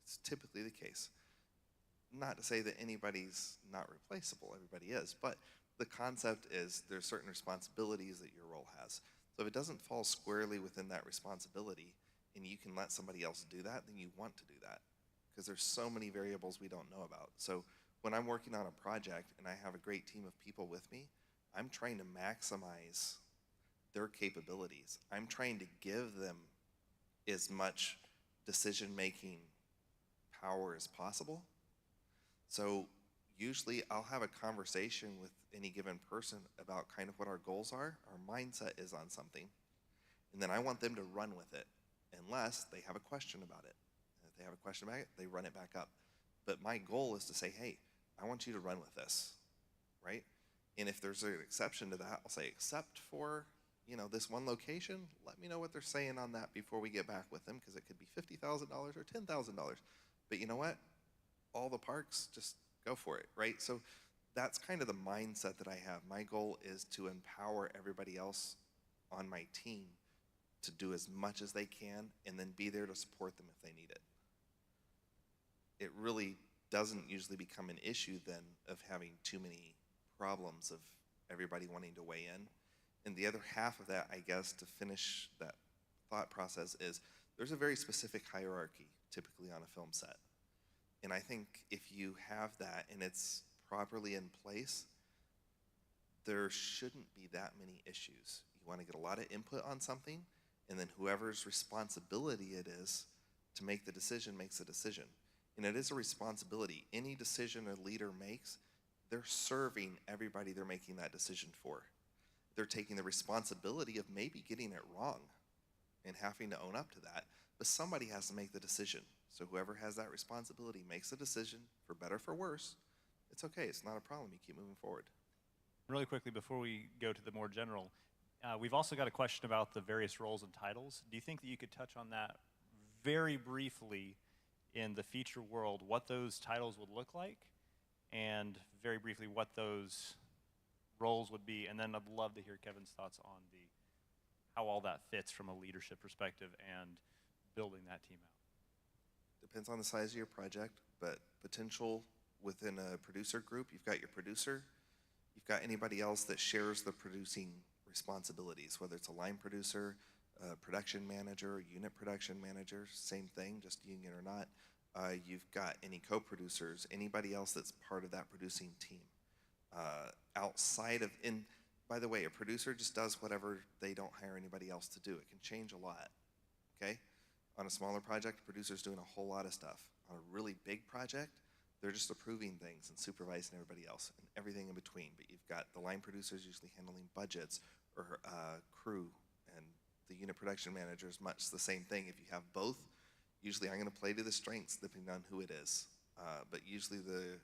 It's typically the case. Not to say that anybody's not replaceable, everybody is, but the concept is there's certain responsibilities that your role has. So if it doesn't fall squarely within that responsibility and you can let somebody else do that, then you want to do that, because there's so many variables we don't know about. So when I'm working on a project and I have a great team of people with me, I'm trying to maximize their capabilities. I'm trying to give them as much decision-making power as possible. So usually I'll have a conversation with any given person about kind of what our goals are. Our mindset is on something. And then I want them to run with it unless they have a question about it. And if They have a question about it, they run it back up. But my goal is to say, hey, I want you to run with this, right? And if there's an exception to that, I'll say, except for, this one location, let me know what they're saying on that before we get back with them, because it could be $50,000 or $10,000. But you know what? All the parks, just go for it, right? So that's kind of the mindset that I have. My goal is to empower everybody else on my team to do as much as they can and then be there to support them if they need it. It really doesn't usually become an issue then of having too many problems of everybody wanting to weigh in. And the other half of that, I guess, to finish that thought process is there's a very specific hierarchy typically on a film set. And I think if you have that and it's properly in place, there shouldn't be that many issues. You want to get a lot of input on something, and then whoever's responsibility it is to make the decision makes the decision. And it is a responsibility. Any decision a leader makes, they're serving everybody they're making that decision for. They're taking the responsibility of maybe getting it wrong and having to own up to that, but somebody has to make the decision. So whoever has that responsibility makes the decision, for better or for worse. It's okay, it's not a problem, you keep moving forward. Really quickly, before we go to the more general, we've also got a question about the various roles and titles. Do you think that you could touch on that very briefly in the feature world, what those titles would look like, and very briefly what those roles would be? And then I'd love to hear Kevin's thoughts on how all that fits from a leadership perspective and building that team out. Depends on the size of your project, but potential within a producer group, you've got your producer, you've got anybody else that shares the producing responsibilities, whether it's a line producer, a production manager, unit production manager, same thing, just union or not. You've got any co-producers, anybody else that's part of that producing team. Outside of, and by the way, a producer just does whatever, they don't hire anybody else to do. It can change a lot, okay? On a smaller project, a producer's doing a whole lot of stuff. On a really big project, they're just approving things and supervising everybody else and everything in between. But you've got the line producers usually handling budgets or crew, and the unit production manager is much the same thing. If you have both, usually I'm going to play to the strengths depending on who it is. But usually the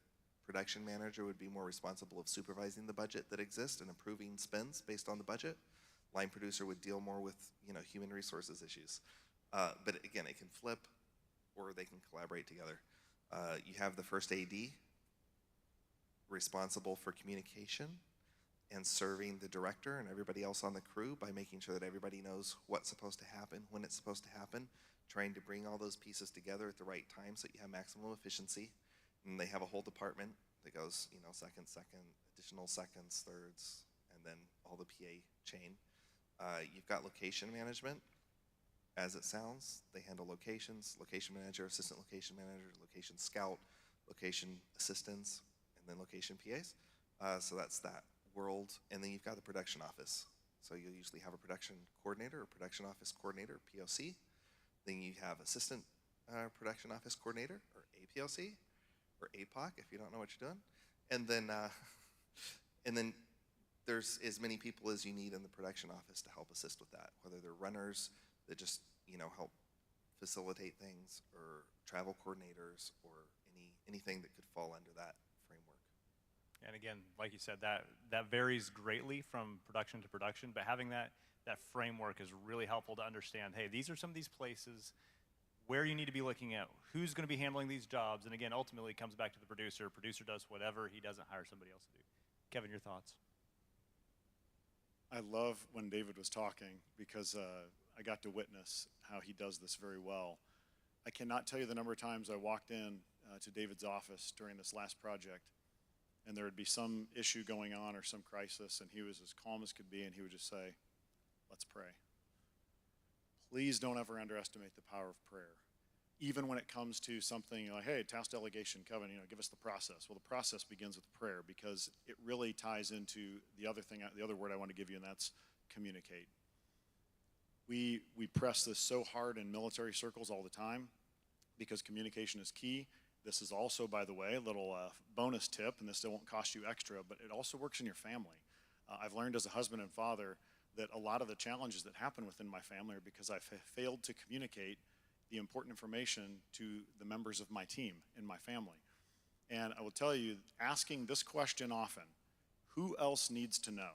production manager would be more responsible of supervising the budget that exists and approving spends based on the budget. Line producer would deal more with human resources issues. But again, it can flip or they can collaborate together. You have the first AD responsible for communication and serving the director and everybody else on the crew by making sure that everybody knows what's supposed to happen, when it's supposed to happen, trying to bring all those pieces together at the right time so that you have maximum efficiency. And they have a whole department that goes, second, additional seconds, thirds, and then all the PA chain. You've got location management. As it sounds, they handle locations, location manager, assistant location manager, location scout, location assistants, and then location PAs. So that's that world. And then you've got the production office. So you'll usually have a production coordinator or production office coordinator, POC. Then you have assistant production office coordinator, or APOC, or APOC if you don't know what you're doing. And then there's as many people as you need in the production office to help assist with that, whether they're runners that just help facilitate things, or travel coordinators, or anything that could fall under that framework. And again, like you said, that varies greatly from production to production, but having that framework is really helpful to understand, hey, these are some of these places where you need to be looking at who's going to be handling these jobs. And again, ultimately it comes back to the producer. Producer does whatever, he doesn't hire somebody else to do. Kevin, your thoughts? I love when David was talking because I got to witness how he does this very well. I cannot tell you the number of times I walked in to David's office during this last project, and there would be some issue going on or some crisis, and he was as calm as could be, and he would just say, let's pray. Please don't ever underestimate the power of prayer. Even when it comes to something like, hey, task delegation, Kevin, give us the process. Well, the process begins with prayer because it really ties into the other word I want to give you, and that's communicate. We press this so hard in military circles all the time because communication is key. This is also, by the way, a little bonus tip, and this won't cost you extra, but it also works in your family. I've learned as a husband and father that a lot of the challenges that happen within my family are because I've failed to communicate the important information to the members of my team and my family. And I will tell you, asking this question often, who else needs to know?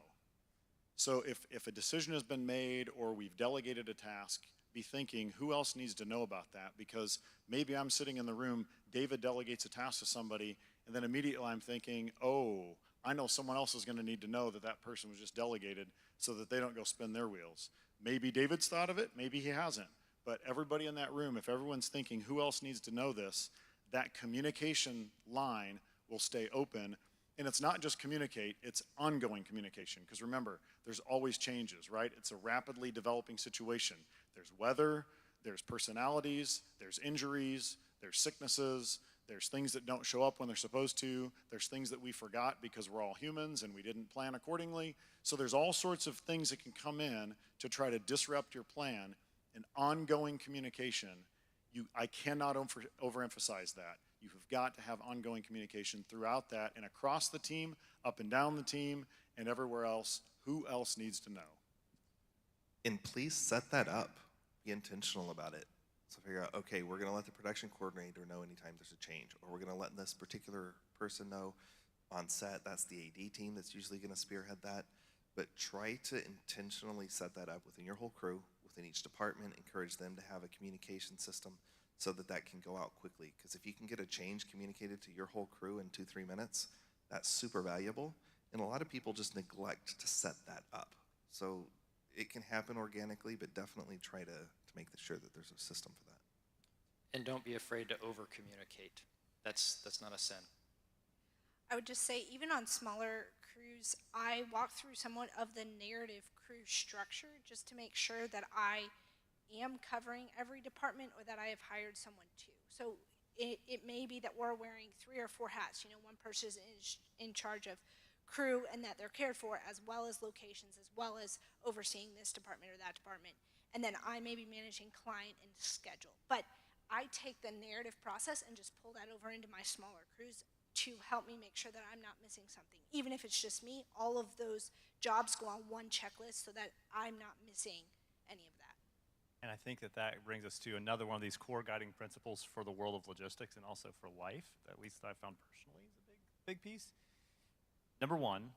So if a decision has been made or we've delegated a task, be thinking, who else needs to know about that? Because maybe I'm sitting in the room, David delegates a task to somebody, and then immediately I'm thinking, oh, I know someone else is going to need to know that that person was just delegated so that they don't go spin their wheels. Maybe David's thought of it, maybe he hasn't. But everybody in that room, if everyone's thinking, who else needs to know this, that communication line will stay open. And it's not just communicate, it's ongoing communication. Because remember, there's always changes, right? It's a rapidly developing situation. There's weather, there's personalities, there's injuries, there's sicknesses, there's things that don't show up when they're supposed to, there's things that we forgot because we're all humans and we didn't plan accordingly. So there's all sorts of things that can come in to try to disrupt your plan. And ongoing communication, I cannot overemphasize that. You have got to have ongoing communication throughout that and across the team, up and down the team, and everywhere else. Who else needs to know? And please set that up. Be intentional about it. So figure out, okay, we're going to let the production coordinator know anytime there's a change, or we're going to let this particular person know on set. That's the AD team that's usually going to spearhead that. But try to intentionally set that up within your whole crew, within each department. Encourage them to have a communication system so that that can go out quickly. Because if you can get a change communicated to your whole crew in 2-3 minutes, that's super valuable. And a lot of people just neglect to set that up. So it can happen organically, but definitely try to make sure that there's a system for that. And don't be afraid to over-communicate. That's not a sin. I would just say, even on smaller crews, I walk through somewhat of the narrative crew structure just to make sure that I am covering every department or that I have hired someone to. So it may be that we're wearing 3 or 4 hats. You know, one person is in charge of crew and that they're cared for, as well as locations, as well as overseeing this department or that department. And then I may be managing client and schedule. But I take the narrative process and just pull that over into my smaller crews to help me make sure that I'm not missing something. Even if it's just me, all of those jobs go on one checklist so that I'm not missing any of that. And I think that that brings us to another one of these core guiding principles for the world of logistics and also for life, that at least I found personally is a big piece. Number 1,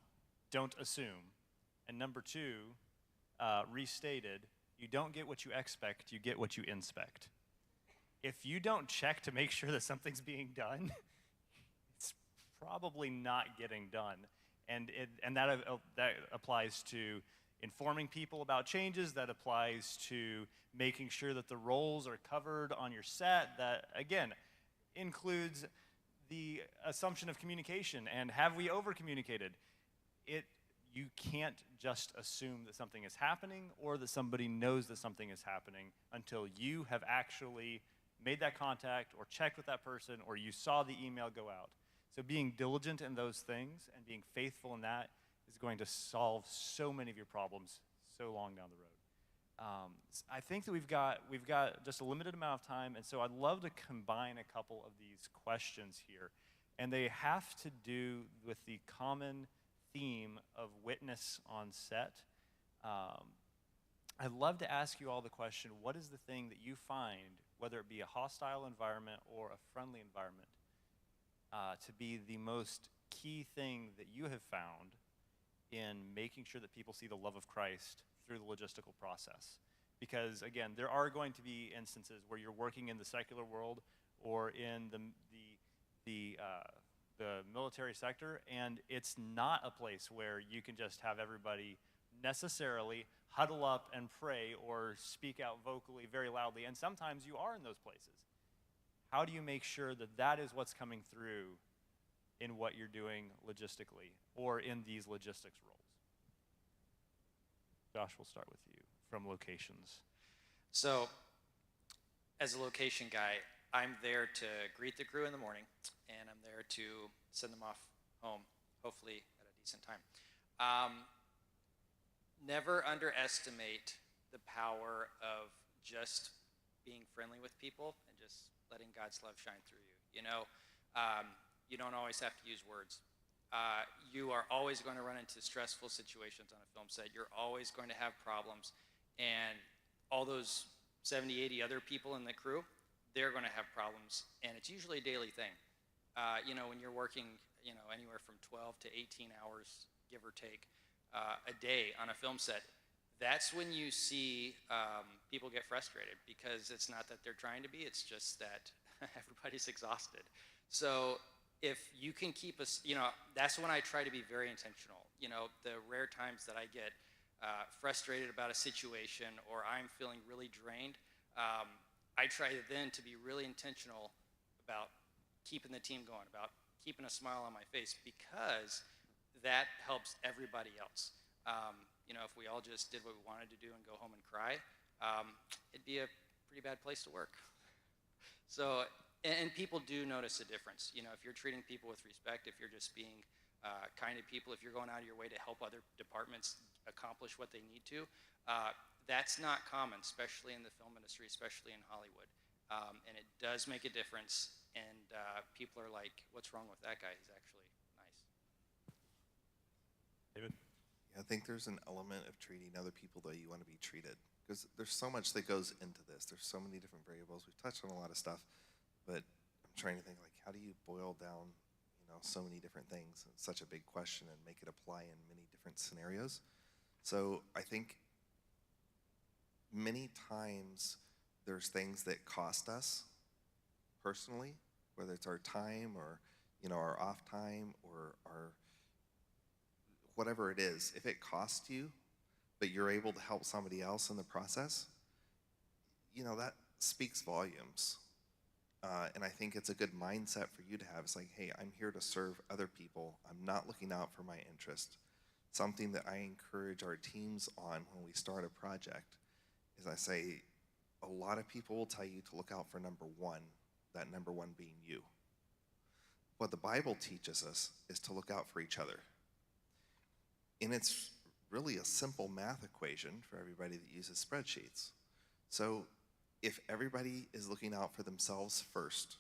don't assume. And number 2, restated, you don't get what you expect, you get what you inspect. If you don't check to make sure that something's being done, it's probably not getting done. And that applies to informing people about changes, that applies to making sure that the roles are covered on your set, that, again, includes the assumption of communication, and have we over-communicated? You can't just assume that something is happening or that somebody knows that something is happening until you have actually made that contact or checked with that person or you saw the email go out. So being diligent in those things and being faithful in that is going to solve so many of your problems so long down the road. I think that we've got just a limited amount of time, and so I'd love to combine a couple of these questions here. And they have to do with the common theme of witness on set. I'd love to ask you all the question, what is the thing that you find, whether it be a hostile environment or a friendly environment, to be the most key thing that you have found in making sure that people see the love of Christ through the logistical process? Because again, there are going to be instances where you're working in the secular world or in the military sector, and it's not a place where you can just have everybody necessarily huddle up and pray or speak out vocally very loudly, and sometimes you are in those places. How do you make sure that that is what's coming through in what you're doing logistically or in these logistics roles? Josh, we'll start with you from locations. So, as a location guy, I'm there to greet the crew in the morning, and I'm there to send them off home, hopefully at a decent time. Never underestimate the power of just being friendly with people and just letting God's love shine through you. You know, you don't always have to use words. You are always going to run into stressful situations on a film set. You're always going to have problems, and all those 70, 80 other people in the crew, they're going to have problems, and it's usually a daily thing. You know, when you're working, you know, anywhere from 12 to 18 hours, give or take, a day on a film set, that's when you see people get frustrated, because it's not that they're trying to be, it's just that everybody's exhausted. So if you can keep us, you know, that's when I try to be very intentional. You know, the rare times that I get frustrated about a situation or I'm feeling really drained, I try then to be really intentional about keeping the team going, about keeping a smile on my face, because that helps everybody else. You know, if we all just did what we wanted to do and go home and cry, it'd be a pretty bad place to work. So, and people do notice a difference. You know, if you're treating people with respect, if you're just being kind to people, if you're going out of your way to help other departments accomplish what they need to, that's not common, especially in the film industry, especially in Hollywood. And it does make a difference, and people are like, what's wrong with that guy? He's actually nice. David? Yeah, I think there's an element of treating other people the way you want to be treated, because there's so much that goes into this. There's so many different variables. We've touched on a lot of stuff, but I'm trying to think, like, how do you boil down, you know, so many different things? It's such a big question, and make it apply in many different scenarios. So I think many times there's things that cost us personally, whether it's our time or, you know, our off time or our whatever it is. If it costs you, but you're able to help somebody else in the process, you know, that speaks volumes. And I think it's a good mindset for you to have. It's like, hey, I'm here to serve other people. I'm not looking out for my interest. Something that I encourage our teams on when we start a project is I say, a lot of people will tell you to look out for number one, that number one being you. What the Bible teaches us is to look out for each other. And it's really a simple math equation for everybody that uses spreadsheets. So if everybody is looking out for themselves first,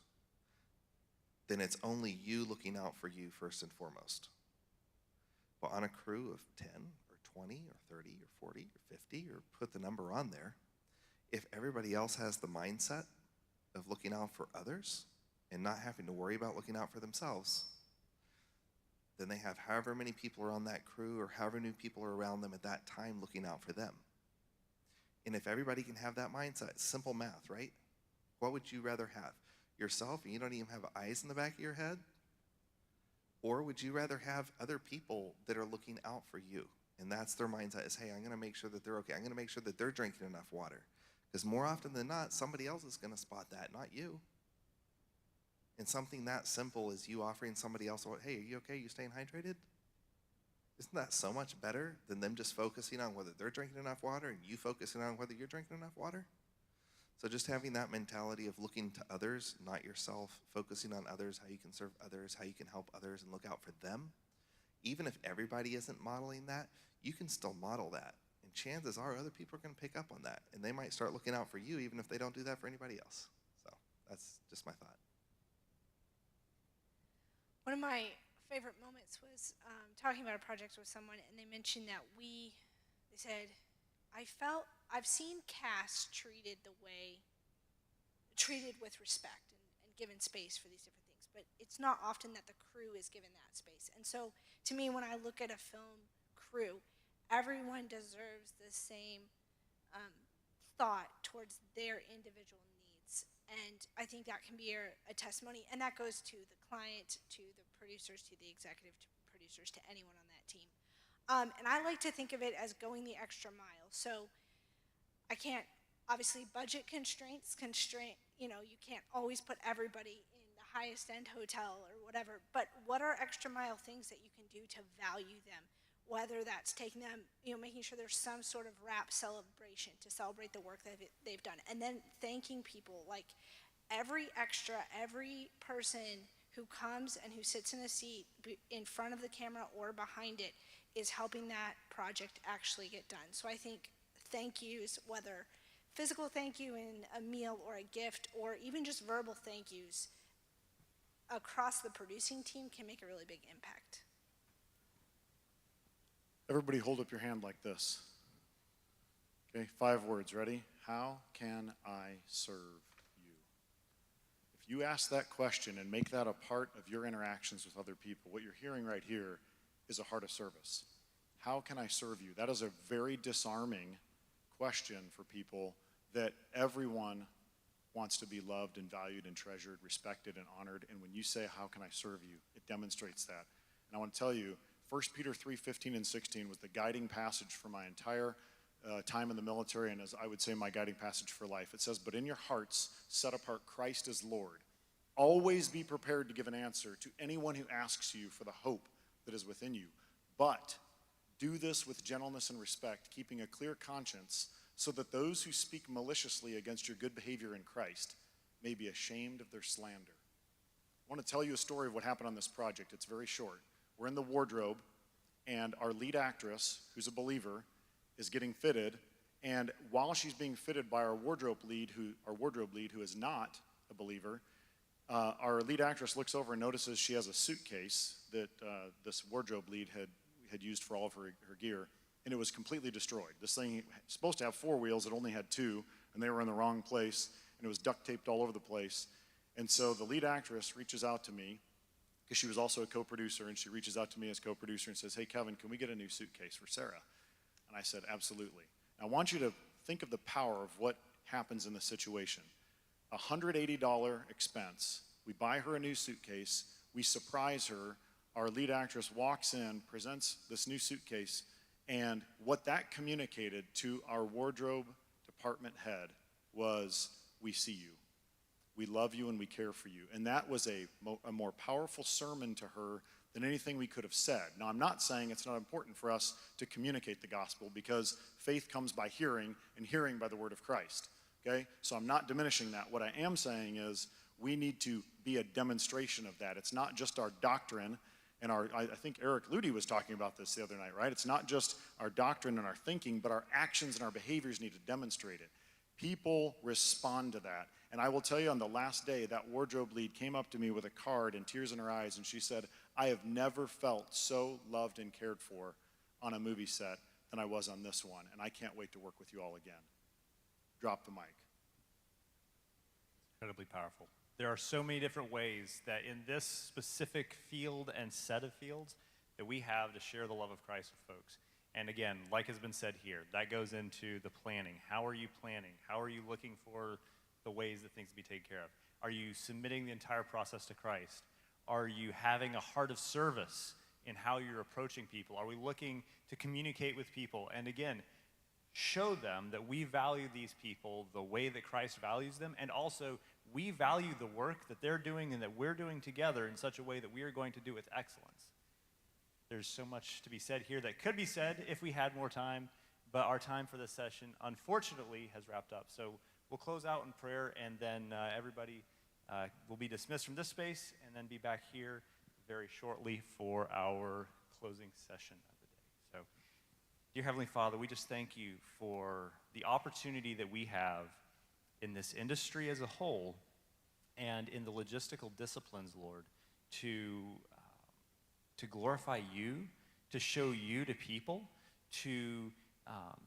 then it's only you looking out for you first and foremost. But on a crew of 10 or 20 or 30 or 40 or 50, or put the number on there, if everybody else has the mindset of looking out for others and not having to worry about looking out for themselves, then they have however many people are on that crew or however many people are around them at that time looking out for them. And if everybody can have that mindset, simple math, right? What would you rather have? Yourself, and you don't even have eyes in the back of your head? Or would you rather have other people that are looking out for you? And that's their mindset is, hey, I'm going to make sure that they're okay. I'm going to make sure that they're drinking enough water. Because more often than not, somebody else is going to spot that, not you. And something that simple is you offering somebody else, hey, are you okay? You staying hydrated? Isn't that so much better than them just focusing on whether they're drinking enough water and you focusing on whether you're drinking enough water? So just having that mentality of looking to others, not yourself, focusing on others, how you can serve others, how you can help others and look out for them. Even if everybody isn't modeling that, you can still model that. And chances are other people are going to pick up on that. And they might start looking out for you even if they don't do that for anybody else. So that's just my thought. One of my favorite moments was talking about a project with someone, and they mentioned that they said, I've seen cast treated with respect and given space for these different things, but it's not often that the crew is given that space. And so to me, when I look at a film crew, everyone deserves the same thought towards their individual needs. And I think that can be a testimony, and that goes to the client, to the producers, to the executive producers, to anyone on that team. And I like to think of it as going the extra mile. So I can't, obviously budget constraints, you know, you can't always put everybody in the highest end hotel or whatever, but what are extra mile things that you can do to value them? Whether that's taking them, you know, making sure there's some sort of wrap celebration to celebrate the work that they've done. And then thanking people, like every extra, every person who comes and who sits in a seat in front of the camera or behind it is helping that project actually get done. So I think thank yous, whether physical thank you in a meal or a gift, or even just verbal thank yous across the producing team, can make a really big impact. Everybody hold up your hand like this. Okay, 5 words. Ready? How can I serve you? If you ask that question and make that a part of your interactions with other people, what you're hearing right here is a heart of service. How can I serve you? That is a very disarming question for people, that everyone wants to be loved and valued and treasured, respected and honored. And when you say, how can I serve you? It demonstrates that. And I want to tell you, 1 Peter 3:15 and 16 was the guiding passage for my entire time in the military, and as I would say, my guiding passage for life. It says, but in your hearts, set apart Christ as Lord. Always be prepared to give an answer to anyone who asks you for the hope that is within you. But do this with gentleness and respect, keeping a clear conscience, so that those who speak maliciously against your good behavior in Christ may be ashamed of their slander. I want to tell you a story of what happened on this project. It's very short. We're in the wardrobe, and our lead actress, who's a believer, is getting fitted, and while she's being fitted by our wardrobe lead, who is not a believer, our lead actress looks over and notices she has a suitcase that this wardrobe lead had used for all of her gear, and it was completely destroyed. This thing was supposed to have 4 wheels, it only had 2, and they were in the wrong place, and it was duct taped all over the place. And so the lead actress reaches out to me, because she was also a co-producer, and she reaches out to me as co-producer and says, hey, Kevin, can we get a new suitcase for Sarah? And I said, absolutely. I want you to think of the power of what happens in this situation. $180 expense. We buy her a new suitcase. We surprise her. Our lead actress walks in, presents this new suitcase, and what that communicated to our wardrobe department head was, we see you. We love you and we care for you. And that was a more powerful sermon to her than anything we could have said. Now, I'm not saying it's not important for us to communicate the gospel, because faith comes by hearing, and hearing by the word of Christ, okay? So I'm not diminishing that. What I am saying is we need to be a demonstration of that. It's not just our doctrine, and I think Eric Ludy was talking about this the other night, right? It's not just our doctrine and our thinking, but our actions and our behaviors need to demonstrate it. People respond to that. And I will tell you, on the last day, that wardrobe lead came up to me with a card and tears in her eyes, and she said, I have never felt so loved and cared for on a movie set than I was on this one, and I can't wait to work with you all again. Drop the mic. Incredibly powerful. There are so many different ways that in this specific field and set of fields that we have to share the love of Christ with folks. And again, like has been said here, that goes into the planning. How are you planning? How are you looking for the ways that things be taken care of? Are you submitting the entire process to Christ? Are you having a heart of service in how you're approaching people? Are we looking to communicate with people? And again, show them that we value these people the way that Christ values them, and also we value the work that they're doing and that we're doing together in such a way that we are going to do with excellence. There's so much to be said here that could be said if we had more time, but our time for this session, unfortunately, has wrapped up. So we'll close out in prayer, and then everybody will be dismissed from this space and then be back here very shortly for our closing session of the day. So, dear Heavenly Father, we just thank you for the opportunity that we have in this industry as a whole and in the logistical disciplines, Lord, to glorify you, to show you to people, to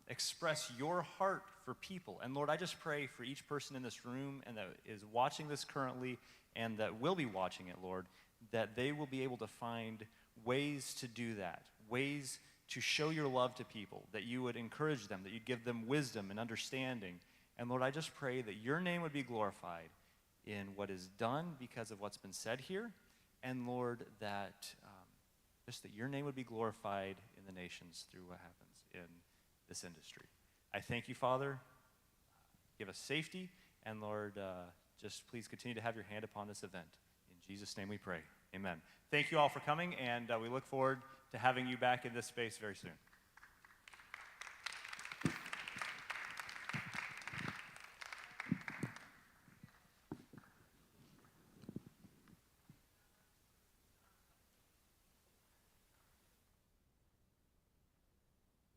express your heart for people. And Lord, I just pray for each person in this room and that is watching this currently and that will be watching it, Lord, that they will be able to find ways to do that, ways to show your love to people, that you would encourage them, that you'd give them wisdom and understanding. And Lord, I just pray that your name would be glorified in what is done because of what's been said here. And Lord, that just that your name would be glorified in the nations through what happens in this industry. I thank you, Father. Give us safety. And Lord, just please continue to have your hand upon this event. In Jesus' name we pray. Amen. Thank you all for coming, and we look forward to having you back in this space very soon.